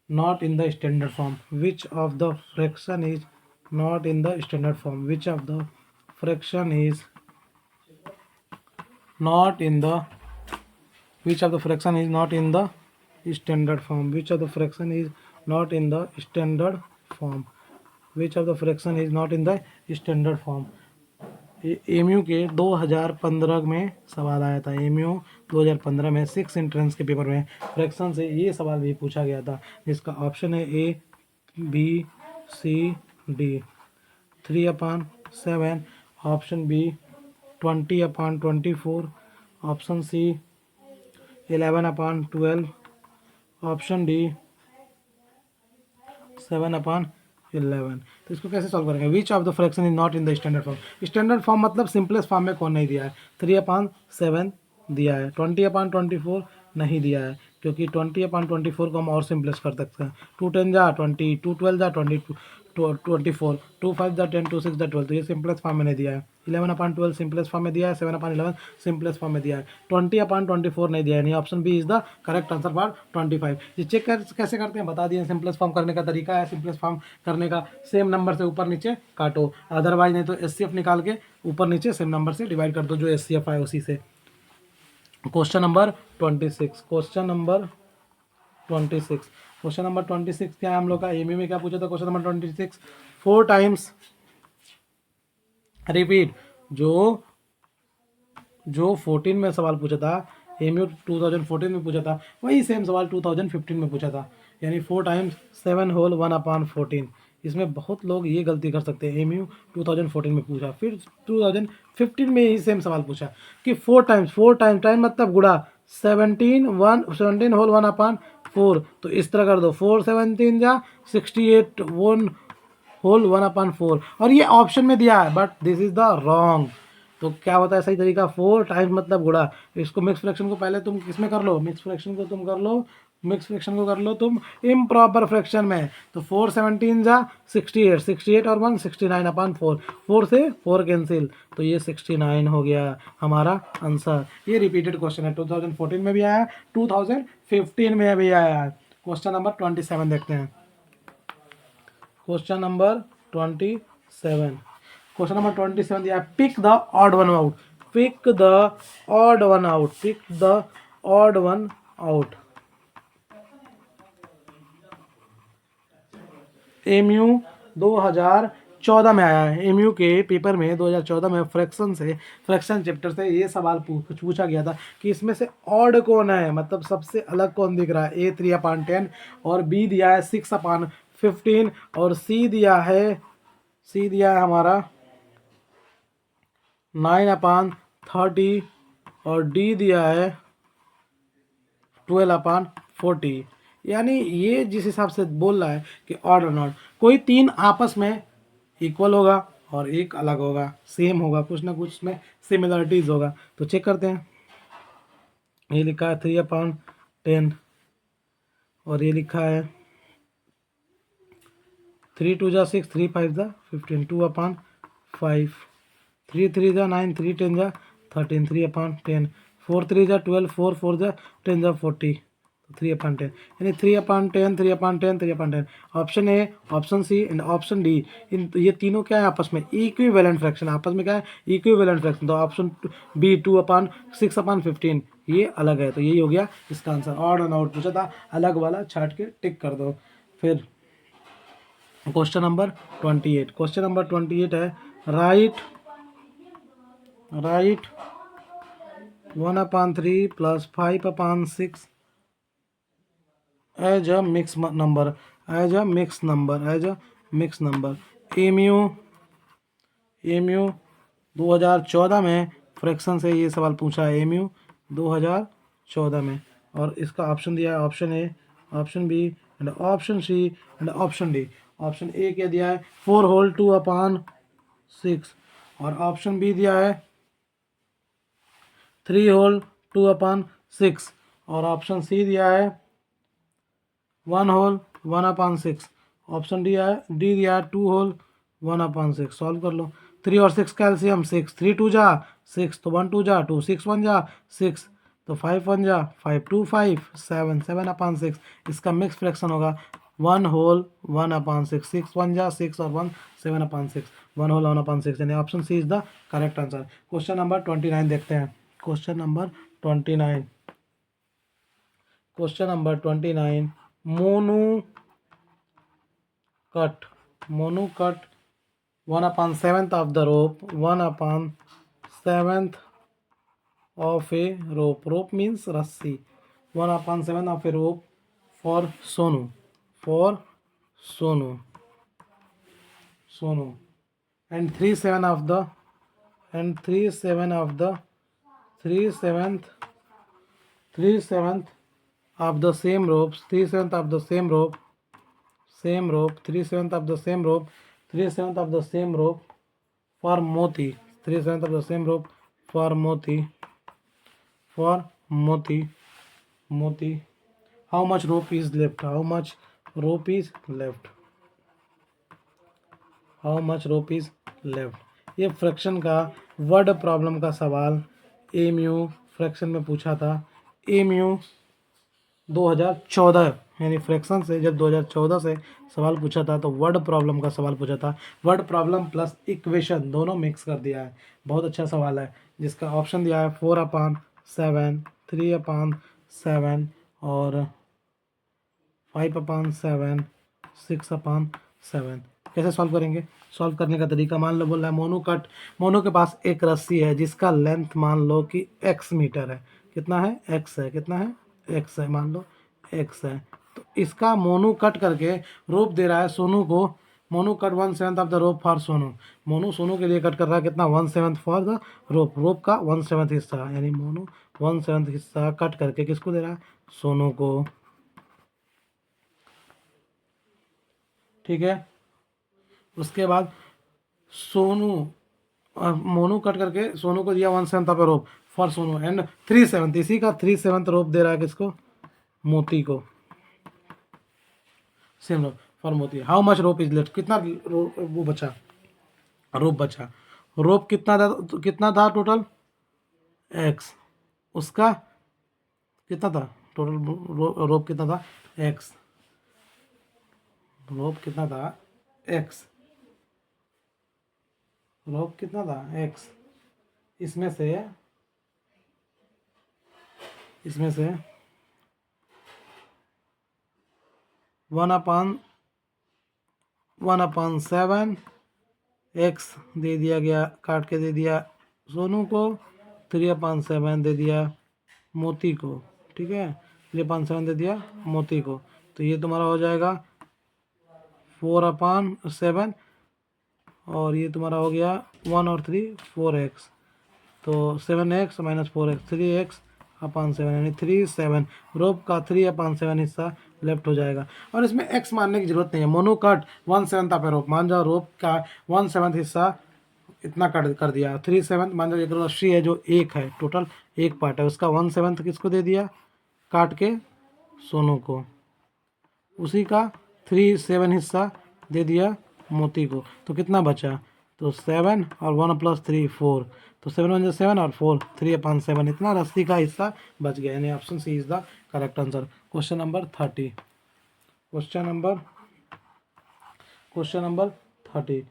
not in the standard form, which of the fraction is not in the standard form, which of the fraction is not in the, which of the fraction is not in the standard form, which of the fraction is not in the standard form, which of the fraction is not in the standard form। MU के 2015 में सवाल आया था, MU 2015 में 6 entrance के paper में fraction से ये सवाल भी पूछा गया था, जिसका ऑप्शन है A B C D, 3/7, option B 20/24, option C 11/12, option D 7/11। तो इसको कैसे सॉल्व करेंगे, which of the fraction is not in the standard form. Standard form मतलब सिंपलेस्ट फॉर्म में कौन नहीं दिया है, 3/7 दिया है, 20/24 नहीं दिया है, क्योंकि 20/24 को हम और सिंपलेस्ट कर सकते हैं, 2 10 जा 20, 2 12 जा 22 24, 2 5 जा 10, 2 6 जा 12, तो ये सिंपलेस्ट फॉर्म में नहीं दिया है। 11/12 सिंपलेस्ट फॉर्म में दिया है, 7/11 सिंपलेस्ट फॉर्म में दिया है, 20/24 नहीं दिया है, नहीं, option B is the correct answer for 25। ये चेक कैसे करते हैं बता दिए, सिंपलेस्ट फॉर्म करने का तरीका है, सिंपलेस्ट फॉर्म करने का सेम नंबर से ऊपर नीचे काटो, अदरवाइज नहीं तो एचसीएफ निकाल के ऊपर नीचे सेम नंबर से डिवाइड कर दो, जो एचसीएफ आए उसी से। Question number 26, question number 26, question number 26 क्या है हम लोग का, एमयू में क्या पूछा था, क्वेश्चन नंबर 26, 4 टाइम्स रिपीट, जो 14 में सवाल पूछा था, एमयू 2014 में पूछा था, वही सेम सवाल 2015 में पूछा था, यानी 4 टाइम्स 7 होल 1/14। इसमें बहुत लोग ये गलती कर सकते हैं, एमयू 2014 में पूछा, फिर 2015 में ही सेम सवाल पूछा कि 4 टाइम मतलब गुड़ा 17 होल 1/4, तो इस तरह कर दो, 4 17 जा 68 1 होल 1/4, और ये ऑप्शन में दिया है, but this is the wrong. तो क्या होता है सही तरीका, 4 टाइम्स मतलब गुड़ा, इसको मिक्स फ्रैक्शन को पहले तुम किसमें कर लो, मिक्स फ्रैक्शन को तुम कर लो, मिक्स फ्रैक्शन को कर लो तुम इम्प्रॉपर फ्रैक्शन में, तो 4 17 जा 68, 68 और 1 69/4, 4 से 4 कैंसिल, तो ये 69 हो गया हमारा आंसर। ये रिपीटेड क्वेश्चन है, 2014 में भी आया है, 2015 में भी आया है। क्वेश्चन नंबर 27 देखते हैं, क्वेश्चन नंबर 27, क्वेश्चन नंबर 27 दिया है, pick the odd one out, pick the odd one out, pick the odd one out. MU 2014 में आया है, एमयू के पेपर में 2014 में फ्रैक्शन चैप्टर से ये सवाल पूछा गया था कि इसमें से ऑड कौन है, मतलब सबसे अलग कौन दिख रहा है, ए 3/10 और बी दिया है 6/15 और सी दिया है हमारा 9/30 और डी दिया है 12/40। यानी ये जिस हिसाब से बोल रहा है कि ऑड और नॉट, कोई 3 आपस में इक्वल होगा और एक अलग होगा, सेम होगा, कुछ ना कुछ में सिमिलरिटीज होगा। तो चेक करते हैं, ये लिखा है 3/10 और ये लिखा है 3 2 जा 6, 3 5 जा 15, 2/5, 3 3 जा 9, 3 10 जा 13, 3/10, 4 3 जा 12, 4 4 जा 10 जा 40, तो 3/10 यानी 3/10, 3/10, 3/10। Option A, option C and option D, इन ये तीनों क्या है आपस में इक्विवेलेंट फ्रैक्शन, आपस में क्या है इक्विवेलेंट फ्रैक्शन। तो ऑप्शन बी 2/6/15 ये अलग है, तो यही हो गया इसका आंसर। ऑड एंड आउट पूछा था, अलग वाला छाट के टिक कर दो। फिर क्वेश्चन नंबर 28, क्वेश्चन नंबर 28 है write 1/3 + 5/6 as a mix number, MU 2014 में फ्रैक्शन से ये सवाल पूछा है, एमयू 2014 में। और इसका ऑप्शन दिया है option A, option B and option C and option D. Option A क्या दिया है 4 होल 2/6, और ऑप्शन बी दिया है 3 होल 2/6, और ऑप्शन सी दिया है 1 होल 1/6, ऑप्शन डी दिया है 2 होल 1/6। सॉल्व कर लो। 3 और 6 कैल्शियम 6, 3 2 जा 6, तो 1 2 जा 2, 6 1 जा 6, तो 5 1 जा 5 2 5 7, 7/6। इसका मिक्स फ्रैक्शन होगा 1 होल 1/6, 6 1 जा 6 और 1 7/6, 1 होल 1/6, यानी option C is the correct answer. Question number 29 देखते हैं। Question number 29, question number 29, Monu cut 1/7 of the rope, 1/7 of a rope, rope means रस्सी, 1/7 of a rope for Sonu, and 3/7 of the, and 3/7 of the 3/7 of the same ropes, 3/7 of the same rope, 3/7 of the same rope, 3/7 of the same rope for Moti, 3/7 of the same rope for Moti. How much rope is left? How much rope is left? How much rope is left? ये fraction का word problem का सवाल MU fraction में पूछा था, MU 2014, यानी fraction से जब 2014 से सवाल पूछा था तो वर्ड प्रॉब्लम का सवाल पूछा था। वर्ड प्रॉब्लम प्लस इक्वेशन दोनों मिक्स कर दिया है। बहुत अच्छा सवाल है, जिसका ऑप्शन दिया है 4/7, 3/7 और 5/7, 6/7। कैसे सॉल्व करेंगे? सॉल्व करने का तरीका, मान लो बोल रहा है मोनू के पास एक रस्सी है जिसका लेंथ मान लो कि x मीटर है। कितना है? x है। कितना है? x है। मान लो x है, तो इसका मोनू कट करके रोप दे रहा है सोनू को। Monu cut 1/7 of the rope for Sonu. Monu Sonu के लिए कट कर रहा है कितना? 1/7 फॉर द रोप। रोप का 1/7 हिस्सा, यानी मोनू 1/7 हिस्सा कट करके किसको दे रहा है? सोनू को। ठीक है, उसके बाद मोनू कट करके सोनू को दिया 1/7 of rope for Sonu and 3/7, इसी का 3/7 रोप दे रहा है किसको? मोती को। सेम रोप फॉर मोती। How much rope is left? कितना वो बचा? रोप बचा। रोप कितना था टोटल? x। उसका कितना था टोटल? रोप कितना था? x। रोप कितना था? x। रोप कितना था? x। इसमें से 1/7 x दे दिया गया, काट के दे दिया सोनू को। 3/7 दे दिया मोती को। ठीक है, 3/7 दे दिया मोती को, तो ये तुम्हारा हो जाएगा 4/7, और ये तुम्हारा हो गया 1 और 3 4x, तो 7x - 4x 3x/7, यानी 3/7। रोप का 3/7 हिस्सा लेफ्ट हो जाएगा। और इसमें x मानने की जरूरत नहीं है। मोनू कट 1/7 ऑफ रोप, मान जाओ रोप का 1/7 हिस्सा इतना कट कर दिया। 3/7 मान जाओ एक रस्सी है जो एक है, टोटल एक पार्ट है, उसका 1/7 किसको दे दिया? काट के सोनू को। उसी का 3/7 हिस्सा दे दिया मोती को, तो कितना बचा? तो 7 और 1 प्लस 3 4, तो 7 1 7 और 4 3/7, इतना रस्सी का हिस्सा बच गया, यानी option C is the correct answer. Question number 30, question number 30,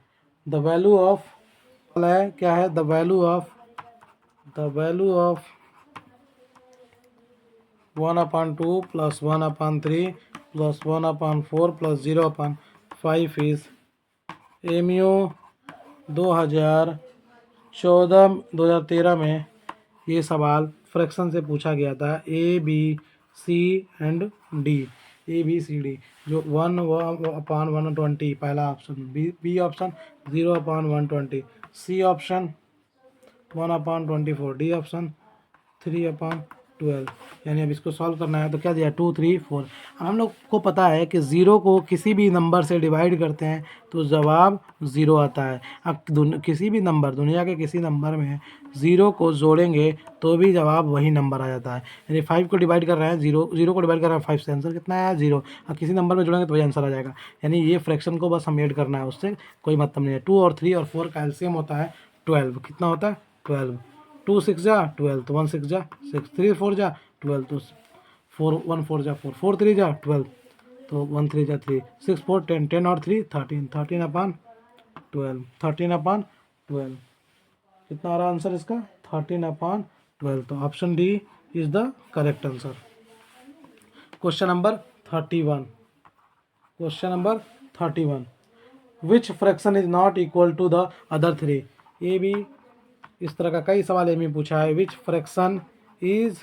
the value of क्या है, the value of 1/2 plus 1/3 plus 1/4 plus 0/5 is MU 2013 में ये सवाल फ्रैक्शन से पूछा गया था, A B C and D, A B C D, जो 1/120 पहला ऑप्शन, B option 0/120, C option 1/24, D option 3/12, यानी अब इसको सॉल्व करना है तो क्या दिया 2 3 4। अब हम लोग को पता है कि ज़ीरो को किसी भी नंबर से डिवाइड करते हैं तो जवाब ज़ीरो आता है। अब किसी भी नंबर, दुनिया के किसी नंबर में ज़ीरो को जोड़ेंगे तो भी जवाब वही नंबर आ जाता है। यानी 5 को डिवाइड कर रहे हैं, ज़ीरो को डिवाइड कर रहे हैं 5 से, आंसर कितना आया 0। अब किसी नंबर में जोड़ेंगे तो वही आंसर आ जाएगा, यानी ये फ्रैक्शन को बस हम ऐड करना है, उससे कोई मतलब नहीं है। 2 और 3 और 4 का एलसीएम होता है 12, कितना होता है 12, 2 6 जा 12, तो 1 6 जा 6, 3 4 जा 12, तो 4 1 4 जा 4, 4 3 जा 12, तो 1 3 जा 3, 6 4 10, 10 और 3 13, 13/12, 13/12, कितना आ रहा आंसर इसका 13/12, तो option D is the correct answer. Question number 31, question number 31, which fraction is not equal to the other three. ये भी इस तरह का कई सवाल एम पूछा है, which fraction is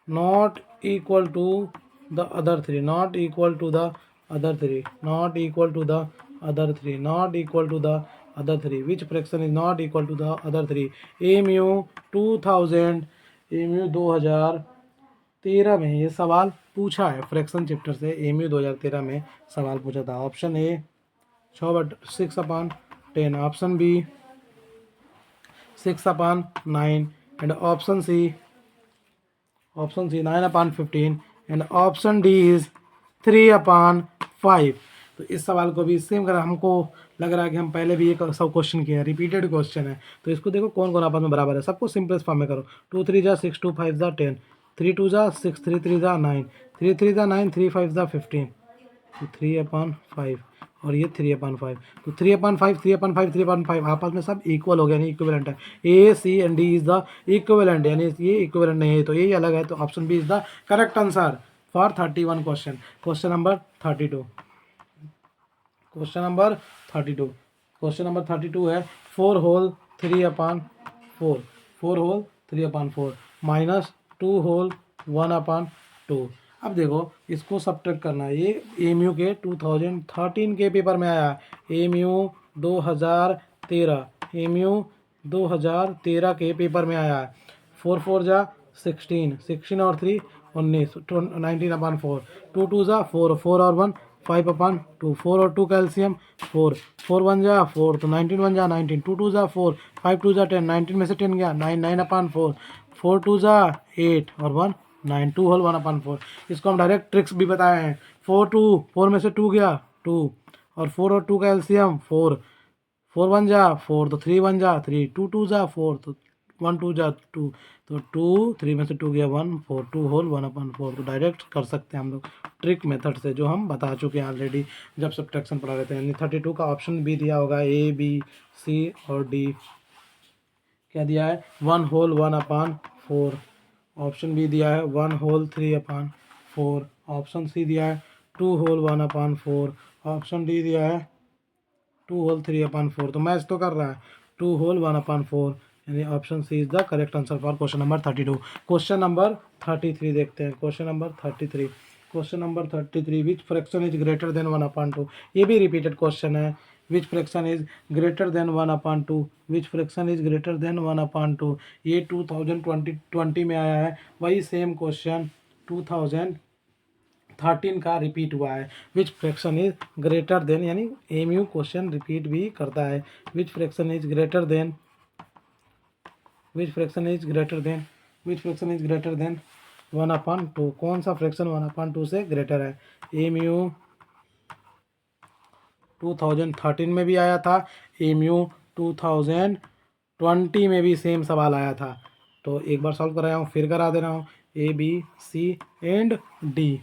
not equal to the other three, not equal to the other three, not equal to the other three, not equal to the other three, which fraction is not equal to the other three. MU 2013 में ये सवाल पूछा है, fraction chapter से MU 2013 में सवाल पूछा था। Option A 6/10, option B 6/9, and option C 9/15, and option D is 3/5। तो इस सवाल को भी सेम कर, हमको लग रहा है कि हम पहले भी एक सब क्वेश्चन किए हैं, रिपीटेड क्वेश्चन है, तो इसको देखो कौन कौन आपस में बराबर है, सबको सिंपलेस्ट फॉर्म में करो। 2 3 जा 6, 2 5 जा 10, 3 2 जा 6, 3 3 जा 9, 3 3 जा 9, 3 5 जा 15, तो 3/5 और ये 3/5, तो 3/5 3/5 3/5 आपस में सब इक्वल हो गया, यानी इक्विवेलेंट है। A C and D is the equivalent, यानी ये इक्विवेलेंट नहीं है तो ये अलग है, तो option B is the correct answer for 31 question. Question number 32, question number 32, question number 32 है 4 होल 3/4, 4 होल 3/4 माइनस 2 होल 1/2। अब देखो इसको सब्ट्रैक्ट करना है, ये एमयू के 2013 के पेपर में आया, एमयू 2013, एमयू 2013 के पेपर में आया है। 4 4 जा 16, 16 और 3 19, 19/4, 2 2 जा 4, 4 और 1 5/2, 4 और 2 कैल्शियम 4, 4 1 जा 4, तो 19 1 जा 19, 2 2 जा 4, 5 2 जा 10, 19 में से 10 गया 9, 9/4, 4 2 जा 8 और 1 9, 2 होल 1/4। इसको हम डायरेक्ट ट्रिक्स भी बताए हैं, 4 में से 2 गया 2, और 4 और 2 का एलसीएम 4, 4 1 जा 4, तो 3 1 जा 3, 2 2 जा 4, तो 1 2 जा 2, तो 2 3 में से 2 गया 1 4, 2 होल 1/4, तो डायरेक्ट कर सकते हैं हम लोग ट्रिक मेथड से, जो हम बता चुके हैं ऑलरेडी जब सब्ट्रैक्शन पढ़ा रहे थे। यानी 32 का ऑप्शन बी दिया होगा, ए बी सी और डी क्या दिया है 1 होल 1/4, ऑप्शन बी दिया है 1 होल 3/4, ऑप्शन सी दिया है 2 होल 1/4, ऑप्शन डी दिया है 2 होल 3/4, तो मैच तो कर रहा है 2 होल 1/4, यानी option C is the correct answer for question number 32। Question number 33 देखते हैं, question number 33, question number 33, which fraction is greater than 1/2। ये भी रिपीटेड क्वेश्चन है, which fraction is greater than 1/2, which fraction is greater than 1/2, ये 2020 में आया है, वही सेम क्वेश्चन 2013 का रिपीट हुआ है। Which fraction is greater then, यानी एमयू क्वेश्चन रिपीट भी करता है, which fraction is greater then, which fraction is greater then, which fraction is greater than 1/2, कौन सा फ्रैक्शन 1/2 से ग्रेटर है। एमयू 2013 में भी आया था, एमयू 2020 में भी सेम सवाल आया था। तो एक बार सॉल्व कर रहा हूँ, फिर करा दे रहा हूँ। A B C and D.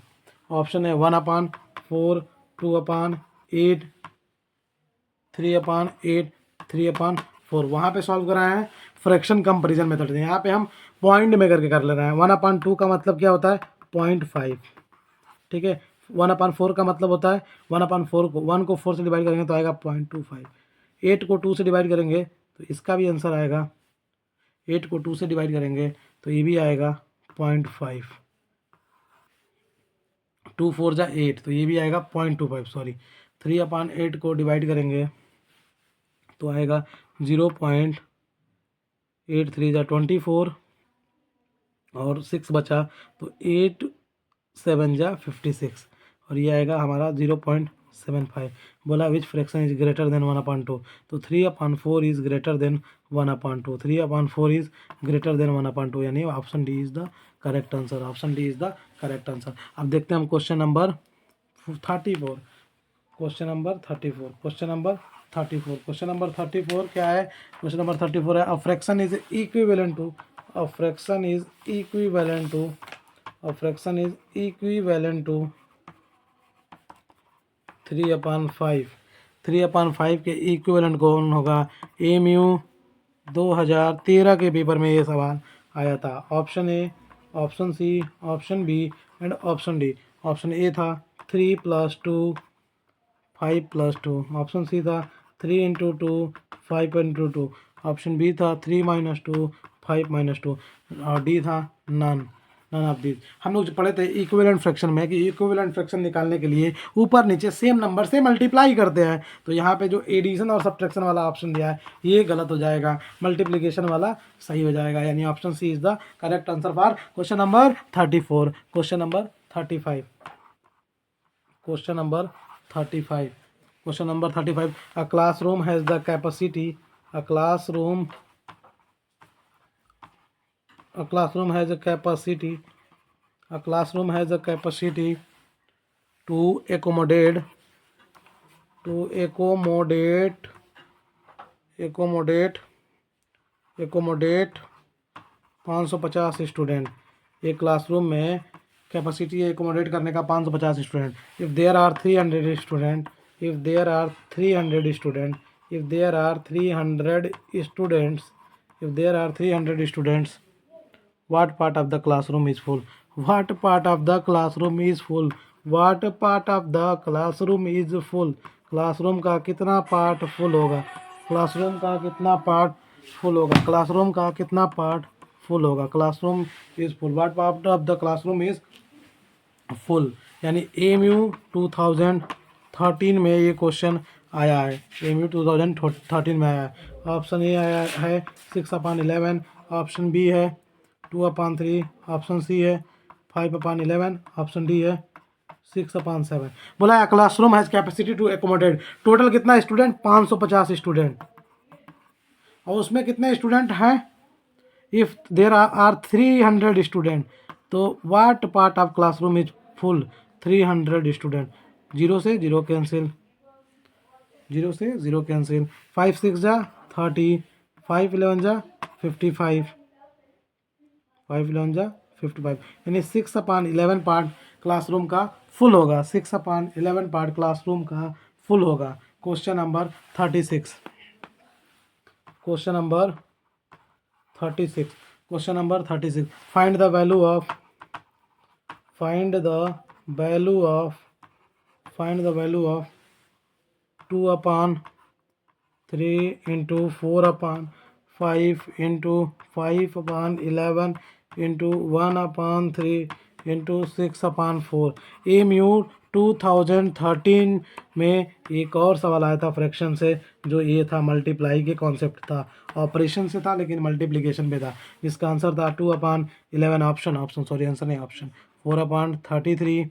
Option है 1/4, 2/8, 3/8, 3/4। वहाँ पे सॉल्व कराया है फ्रैक्शन कंपेरिजन मेथड से। यहाँ पे हम पॉइंट में करके कर ले रहे हैं। 1/2 का मतलब क्या होता है? 0.5। ठीक है। 1/4 का मतलब होता है 1/4 को 1 को 4 से डिवाइड करेंगे तो आएगा 0.25। 8 को 2 से डिवाइड करेंगे तो इसका भी आंसर आएगा। 8 को 2 से डिवाइड करेंगे तो ये भी आएगा 0.5। 2 4 जा 8 तो ये भी आएगा 0.25। सॉरी, 3/8 को डिवाइड करेंगे तो आएगा 0.8 3 जा 24 और 6 बचा तो 8 7 जा 56 और ये आएगा हमारा 0.75। बोला which fraction is greater than 1/2। तो 3/4 is greater than 1/2। 3/4 is greater than 1/2, यानी option D is the correct answer. Option D is the correct answer. अब देखते हैं हम question number 34। Question number 34। Question number 34। Question number 34 क्या है? Question number 34 है, a fraction is equivalent to, a fraction is equivalent to, a fraction is equivalent to 3/5। 3/5 के equivalent कौन होगा? एमयू 2013 के पेपर में ये सवाल आया था। Option A, option C, option B and option D. Option A था 3 + 2 5 + 2। ऑप्शन सी था 3 × 2 5 × 2। ऑप्शन बी था 3 - 2 5 - 2 और डी था नन ऑफ दिस। हम लोग जो पढ़े थे इक्विवेलेंट फ्रैक्शन में कि इक्विवेलेंट फ्रैक्शन निकालने के लिए ऊपर नीचे सेम नंबर से मल्टीप्लाई करते हैं। तो यहाँ पे जो एडिशन और सब्ट्रैक्शन वाला ऑप्शन दिया है ये गलत हो जाएगा, मल्टीप्लिकेशन वाला सही हो जाएगा, यानी option C is the correct answer for question number 34। Question number 35। Question number 35। Question number 35. A classroom has the capacity. A classroom has a capacity. A classroom has a capacity to accommodate 550 student. एक classroom में capacity accommodate करने का 550 student. If there are 300 student, if there are 300 students, if there are 300 students, if there are 300 students, what part of the classroom is full? What part of the classroom is full? What part of the classroom is full? Classroom का कितना part full होगा? Classroom का कितना part full होगा? Classroom का कितना part full होगा? Classroom is full. What part of the classroom is full, यानी एमयू 2013 में ये क्वेश्चन आया है। एमयू 2013 में आया है। ऑप्शन ए आया है 6/11, ऑप्शन बी है 2/3, ऑप्शन सी है 5/11, ऑप्शन डी है 6/7। बोला है classroom has capacity to accommodate, total कितना स्टूडेंट? 550 स्टूडेंट। और उसमें कितने स्टूडेंट हैं? इफ़ देर आर 300 स्टूडेंट, तो what part of classroom is full? 300 student. 0 से 0 कैंसिल, 0 से 0 कैंसिल। 5 6 जा 30, 5 11 जा 55, 5 11 जा 55, यानी 6/11 पार्ट क्लासरूम का फुल होगा। 6/11 पार्ट क्लासरूम का फुल होगा। Question number 36। Question number 36। Question number 36। Find the value of 2/3 × 4/5 × 5/11 × 1/3 × 6/4। MU 2013 में एक और सवाल आया था फ्रैक्शन से, जो ये था मल्टीप्लाई के कॉन्सेप्ट था, ऑपरेशन से था लेकिन मल्टीप्लिकेशन पे था, जिसका आंसर था 2/11। ऑप्शन आंसर नहीं, ऑप्शन 4/33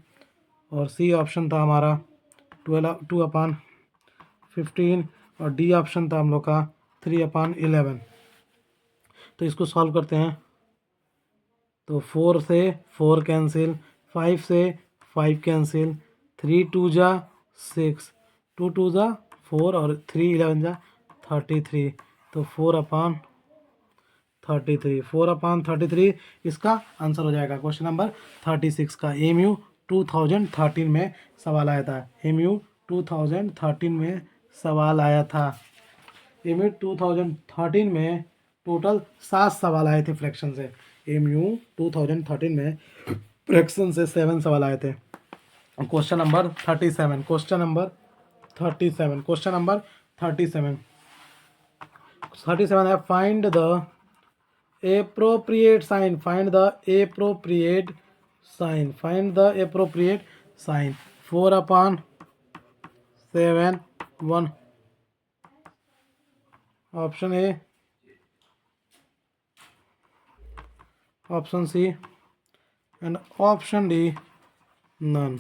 और सी ऑप्शन था हमारा 2/15 और डी ऑप्शन था हम लोग का 3/11। तो इसको सॉल्व करते हैं। तो 4 से 4 कैंसिल, 5 से 5 कैंसिल, 3 2 जा 6, 2 2 ज़ा 4 और 3 11 ज़ा 33, तो 4/33 इसका आंसर हो जाएगा। क्वेश्चन नंबर 36 का एमयू 2013 में सवाल आया था। एमयू 2013 में सवाल आया था। एमयू 2013 में टोटल 7 सवाल आए थे फ्रैक्शन से। एमयू 2013 में फ्रैक्शन से 7 सवाल आए थे। क्वेश्चन नंबर 37 क्वेश्चन नंबर 37 है find the appropriate sign find the appropriate sign 4/7 1 option A option C and option D none.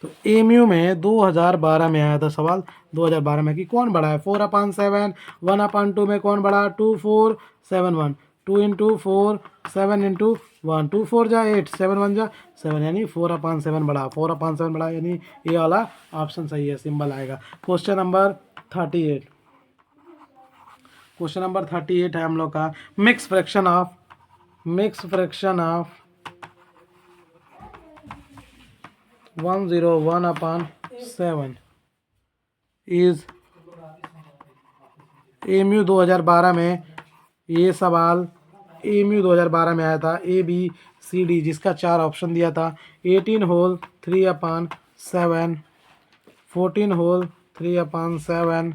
तो एमयू में 2012 में आया था सवाल 2012 में कि कौन बड़ा है 4/7 1/2 में कौन बड़ा 2 4 7 1 2 इंटू 4 7 इंटू 1 2 4 जा 8 7 1 जा 7 यानी 4/7 बड़ा 4/7 बड़ा यानी ये वाला ऑप्शन सही है सिंबल आएगा। क्वेश्चन नंबर 38 है हम लोग का mix fraction of 101/7 is MU 2012 में ये सवाल एमयू 2012 में आया था ए बी सी डी जिसका 4 ऑप्शन दिया था 18 whole 3/7 14 whole 3/7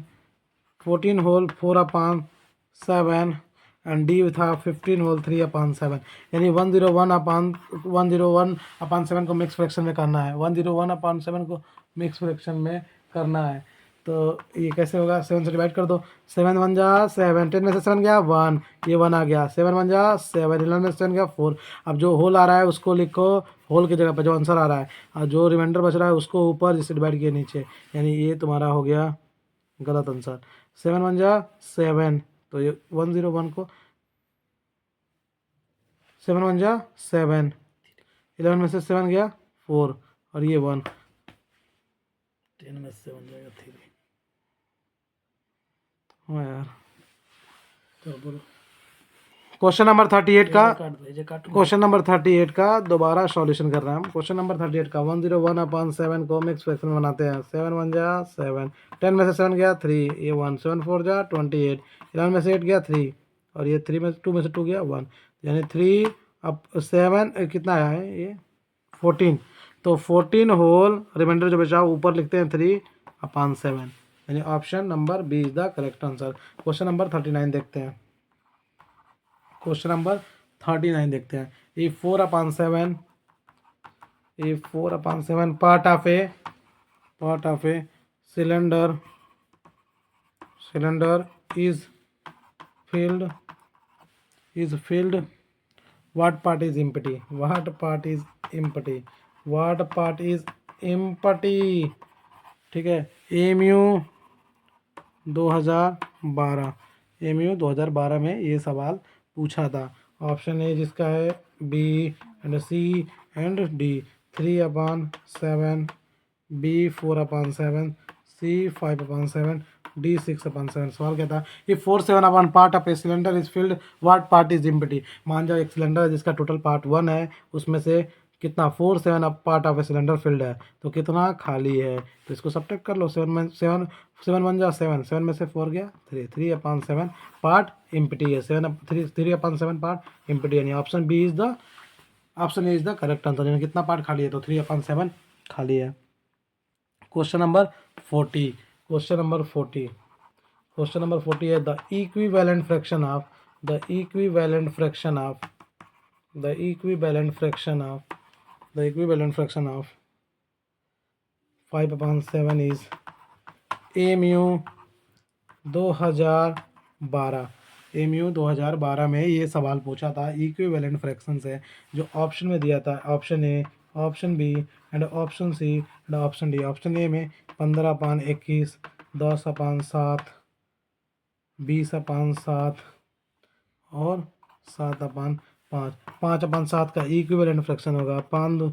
14 whole 4/7 and D था 15 होल 3/7 यानी 101/7 को मिक्स फ्रैक्शन में करना है 101/7 को मिक्स फ्रैक्शन में करना है। तो ये कैसे होगा 7 से डिवाइड कर दो 7 1 जा 7 10 में से 7 गया 1 ये 1 आ गया 7 1 जा 7 11 में से 7 गया 4। अब जो होल आ रहा है उसको लिखो होल की जगह पर जो आंसर आ रहा है और जो रिमाइंडर बच रहा है उसको ऊपर जिससे डिवाइड किया नीचे यानी ये तुम्हारा हो गया गलत आंसर 7 1 जा 7 तो ये 101 को 7 1 जा 7 11 में से 7 गया 4 और ये 1 10 में से 7 जाएगा 3। हाँ यार तो बोलो क्वेश्चन नंबर 38 का दोबारा सॉल्यूशन कर रहे हैं हम। क्वेश्चन नंबर 38 का 101/7 को मिक्स फ्रैक्शन बनाते हैं 7 1 जा 7 10 में से 7 गया 3 ये 1 7 4 जा 28 11 में से 8 गया 3 और ये 3 में 2 में से 2 गया 1 यानी 3 अब 7 कितना आया है ये 14 तो 14 होल रिमाइंडर जो बचा ऊपर लिखते हैं 3/7 यानी option number B is the correct answer. Question number 39 देखते हैं। क्वेश्चन नंबर 39 देखते हैं a 4/7 part of a cylinder is filled what part is empty ठीक है एमयू 2012 में ये सवाल पूछा था। ऑप्शन ए जिसका है B and C and D 3/7 B 4/7 C 5/7 D 6/7। सवाल क्या था ये 4/7 part of a cylinder is filled what part is empty. मान जाओ एक सिलेंडर है जिसका टोटल पार्ट 1 है उसमें से कितना 4/7 part of a cylinder field है तो कितना खाली है तो इसको सब्ट्रैक्ट कर लो 7 1 जा 7 में से 4 गया 3/7 पार्ट एम्प्टी है 3/7 पार्ट एम्प्टी यानी option B is the option A is the correct answer. यानी कितना पार्ट खाली है तो 3/7 खाली है। क्वेश्चन नंबर 40 है the equivalent fraction of 5/7 is MU 2012 में ये सवाल पूछा था इक्विवेलेंट फ्रैक्शन से जो ऑप्शन में दिया था option A option B and option C and option D. Option A में 15/21 10/7 20/7 और 7/5 5/7 का इक्विवेलेंट फ्रैक्शन होगा 5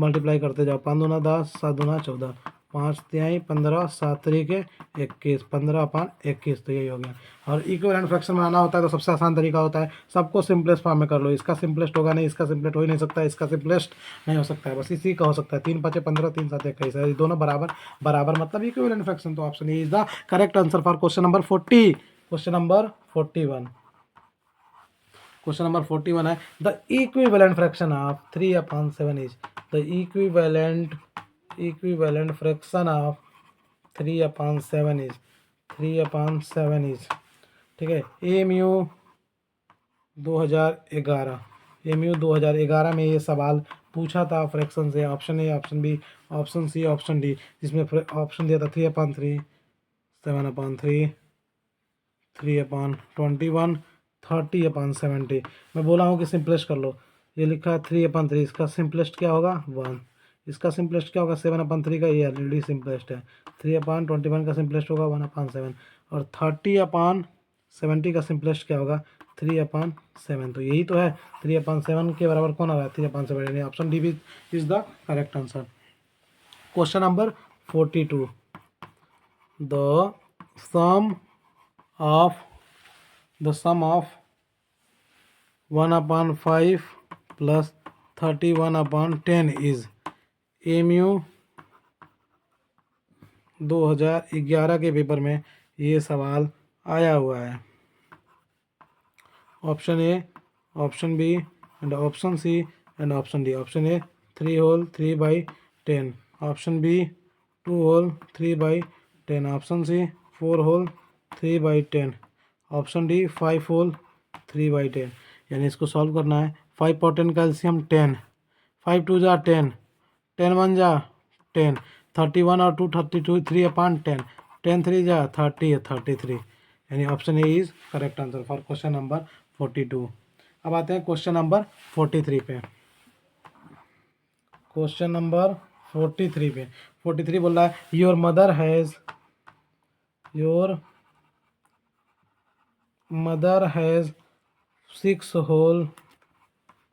मल्टीप्लाई करते जाओ 5 दूना 10 7 दूना 14 5 तिहाई 15, 7 तरीके 21, 15/21, तो यही हो गया। और इक्विवेलेंट फ्रैक्शन बनाना होता है तो सबसे आसान तरीका होता है, सबको सिंपलेस्ट फॉर्म में कर लो। इसका सिंपलेस्ट होगा नहीं, इसका सिंपलेस्ट हो ही नहीं सकता, इसका सिंपलेस्ट नहीं हो सकता है, बस इसी का हो सकता है। 3 5 15, 3 7 21, ये दोनों बराबर बराबर मतलब इक्विवेलेंट फ्रैक्शन। तो option A is the correct answer for question number 40। Question number 41, question number 41 है, the equivalent fraction of 3/7 is the equivalent fraction of 3/7 is 3/7 is, ठीक है। एएमयू 2011, एएमयू 2011 में ये सवाल पूछा था फ्रैक्शन से, option A, option B, option C, option D, जिसमें ऑप्शन दिया था 3/3, 7/3, 3/21, 30/70। मैं बोला हूँ कि सिंपलेस्ट कर लो। ये लिखा है 3/3, इसका सिंपलेस्ट क्या होगा 1, इसका सिंपलेस्ट क्या होगा 7/3 का, ये ऑलरेडी सिंपलेस्ट है। 3/21 का सिंपलेस्ट होगा 1/7, और 30/70 का सिंपलेस्ट क्या होगा 3/7। तो यही तो है, 3/7 के बराबर कौन आ रहा है 3/7, यानी option D is the correct answer. Question number 42, the sum of 1/5 plus 31/10 is, MU 2011 के पेपर में ये सवाल आया हुआ है। Option A, option B and option C and option D. Option A 3 whole 3/10, option B 2 whole 3/10, option C 4 whole 3/10, option D 5 whole 3/10। यानी इसको solve करना है। 5 और 10 का एलसीएम 10, 5 2 जा 10, 10 1 जा 10, 31 और 2 32, 3/10, 10 3 जा 30, 33, यानी option A is correct answer for question number 42। अब आते हैं क्वेश्चन नंबर 43 पे। क्वेश्चन नंबर 43 पे 43 बोल रहा है, your mother has 6 whole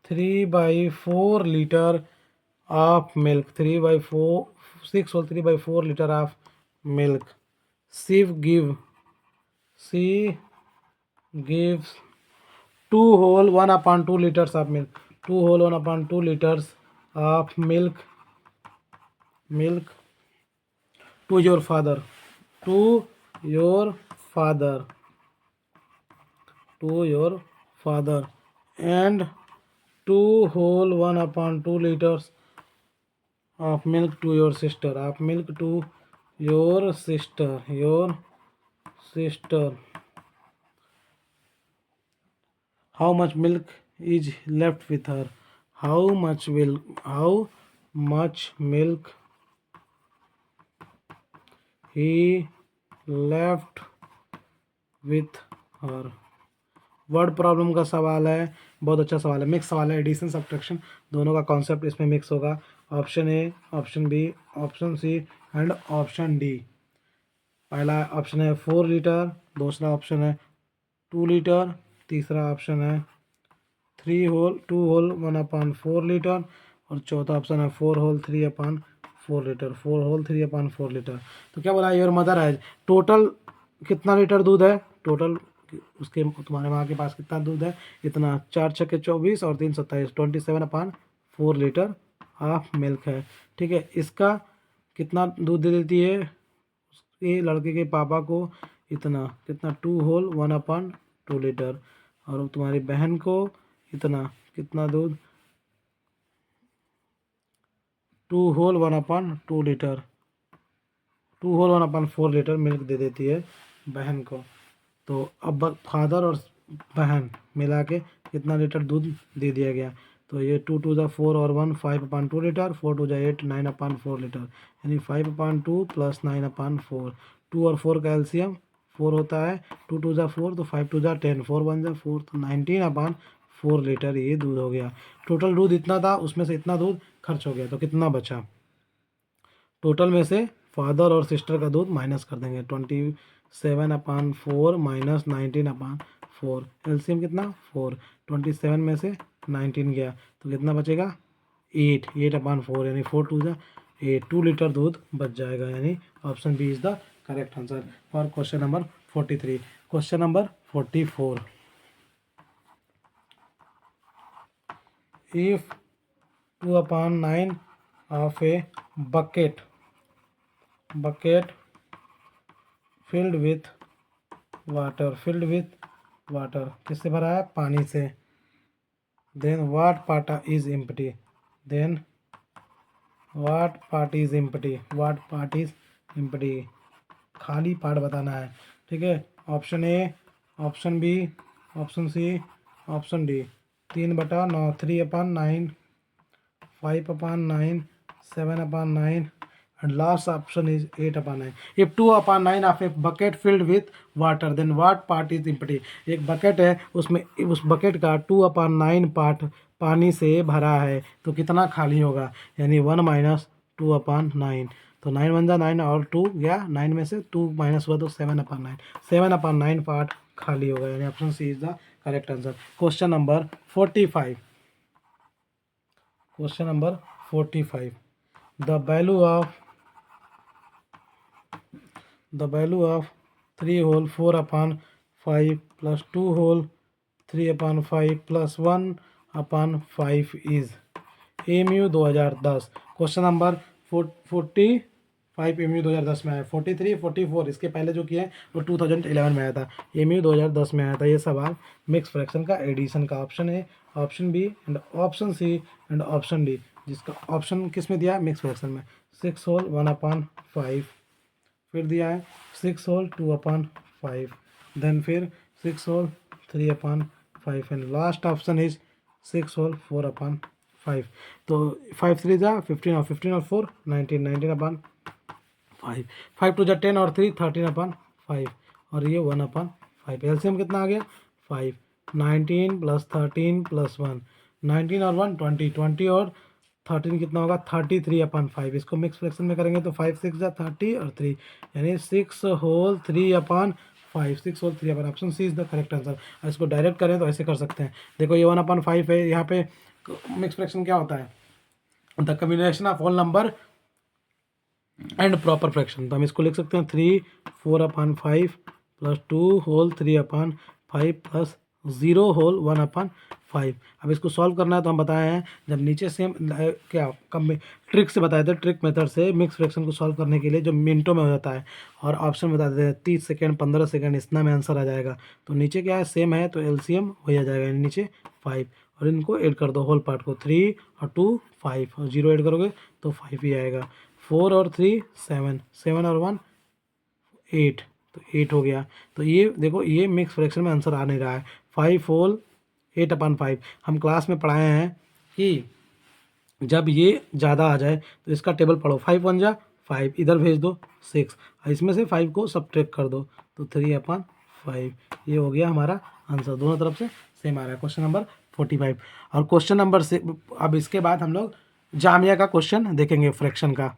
3/4 liter of milk, 6 whole 3/4 liter of milk. She gives 2 whole 1/2 liters of milk. 2 whole 1/2 liters of milk to your father. And 2 whole 1/2 liters of milk to your sister. How much milk is left with her? How much milk he left with her? Word problem का सवाल है, बहुत अच्छा सवाल है, mix सवाल है, addition subtraction दोनों का कॉन्सेप्ट इसमें मिक्स होगा। Option A, option B, option C and option D. पहला ऑप्शन है 4 लीटर, दूसरा ऑप्शन है 2 लीटर, तीसरा ऑप्शन है 2 होल 1/4 लीटर, और चौथा ऑप्शन है 4 होल 3/4 लीटर। 4 whole 3/4 litre. तो क्या बोला, योर मदर है, टोटल कितना लीटर दूध है, टोटल उसके तुम्हारे माँ के पास कितना दूध है, इतना, 4 छक्के 24 और 3 27, 27/4 लीटर ऑफ मिल्क है, ठीक है। इसका कितना दूध दे देती है, ये लड़के के पापा को इतना, कितना 2 होल 1/2 लीटर, और तुम्हारी बहन को इतना, कितना दूध, 2 whole 1/2 litre, 2 whole 1/4 litre milk दे देती है बहन को। तो अब फादर और बहन मिला के कितना लीटर दूध दे दिया गया, तो ये 2 2 जा 4 और 1 5/2 लीटर, 4 2 जा 8 9/4 लीटर, यानी 5/2 प्लस 9/4। 2 और 4 का एलसीएम 4 होता है, 2 2 जा 4, तो 5 2 जा 10, 4 1 जा 4, तो 19/4 लीटर ये दूध हो गया। टोटल दूध इतना था, उसमें से इतना दूध खर्च हो गया, तो कितना बचा, टोटल में से फादर और सिस्टर का दूध माइनस कर देंगे, 27/4 माइनस 19/4, एलसीएम कितना 4, 27 में से 19 गया तो कितना बचेगा 8/4, यानी 4 2 जा ये 2 लीटर दूध बच जाएगा, यानी option B is the correct answer for question number 43। Question number 44, if 2/9 of a bucket filled with water किससे भरा है? पानी से। then what part is empty? खाली पार्ट बताना है, ठीक है। Option A, option B, option C, option D. 3/9, 3/9, 5/9, 7/9 and last option is 8/9. If 2/9 of a bucket filled with water, then what part is empty? एक बकेट है, उसमें उस bucket का 2/9 पार्ट पानी से भरा है, तो कितना खाली होगा? यानी 1 - 2/9, तो 9 × 9 और 2 गया, 9 में से 2 माइनस हुआ तो 7/9, 7/9 पार्ट खाली होगा, यानी option C is the correct answer. Question number 45, question number 45, the value of 3 whole 4/5 plus 2 whole 3/5 plus 1/5 is AMU 2010। Question number 45 AMU 2010 में आया। 43, 44 इसके पहले जो किया है वो 2011 में आया था, AMU 2010 में आया था। ये सवाल मिक्स फ्रैक्शन का एडिशन का। Option A, option B and option C and option D, जिसका ऑप्शन किस में दिया है? मिक्स फ्रैक्शन में। 6 whole 1/5, फिर दिया है 6 whole 2/5, देन फिर 6 whole 3/5 and last option is 6 whole 4/5। तो 5 3 जा 15 और 15 और 4 19, 19/5, 5 2 जा 10 और 3 13/5 और ये 1/5। एलसीएम कितना आ गया? 5। 19 + 13 + 1, 19 और 1 20, 20 और 13 कितना होगा? 33/5। इसको मिक्स फ्रैक्शन में करेंगे तो 5 6 जा 30 और 3, यानी 6 whole 3/5, 6 whole 3/5। Option C is the correct answer. इसको डायरेक्ट करें तो ऐसे कर सकते हैं, देखो ये 1/5 है, यहाँ पे मिक्स फ्रैक्शन क्या होता है? The combination of whole number and proper fraction. तो हम इसको लिख सकते हैं 3 4/5 प्लस 2 whole 3/5 प्लस 0 whole 1/5। अब इसको सॉल्व करना है तो हम बताए हैं, जब नीचे सेम क्या कम ट्रिक से बताए थे, ट्रिक मेथड से मिक्स फ्रैक्शन को सॉल्व करने के लिए जो मिनटों में हो जाता है, और ऑप्शन बता देते हैं 30 सेकेंड 15 सेकेंड इतना में आंसर आ जाएगा। तो नीचे क्या है? सेम है, तो एलसीएम हो जाएगा, यानी नीचे 5 और इनको ऐड कर दो होल पार्ट को, 3 और 2 5 और 0 ऐड करोगे तो 5 ही आएगा। 4 और 3 7, 7 और 1 8, तो 8 हो गया। तो ये देखो, ये मिक्स फ्रैक्शन में आंसर आ नहीं रहा है। 5 whole 8/5 हम क्लास में पढ़ाए हैं कि जब ये ज़्यादा आ जाए तो इसका टेबल पढ़ो, 5 1 जा 5, इधर भेज दो 6, इसमें से 5 को सब्ट्रैक्ट कर दो तो 3/5। ये हो गया हमारा आंसर, दोनों तरफ से सेम आ रहा है। Question number 45। और क्वेश्चन नंबर से अब इसके बाद हम लोग जामिया का क्वेश्चन देखेंगे फ्रैक्शन का।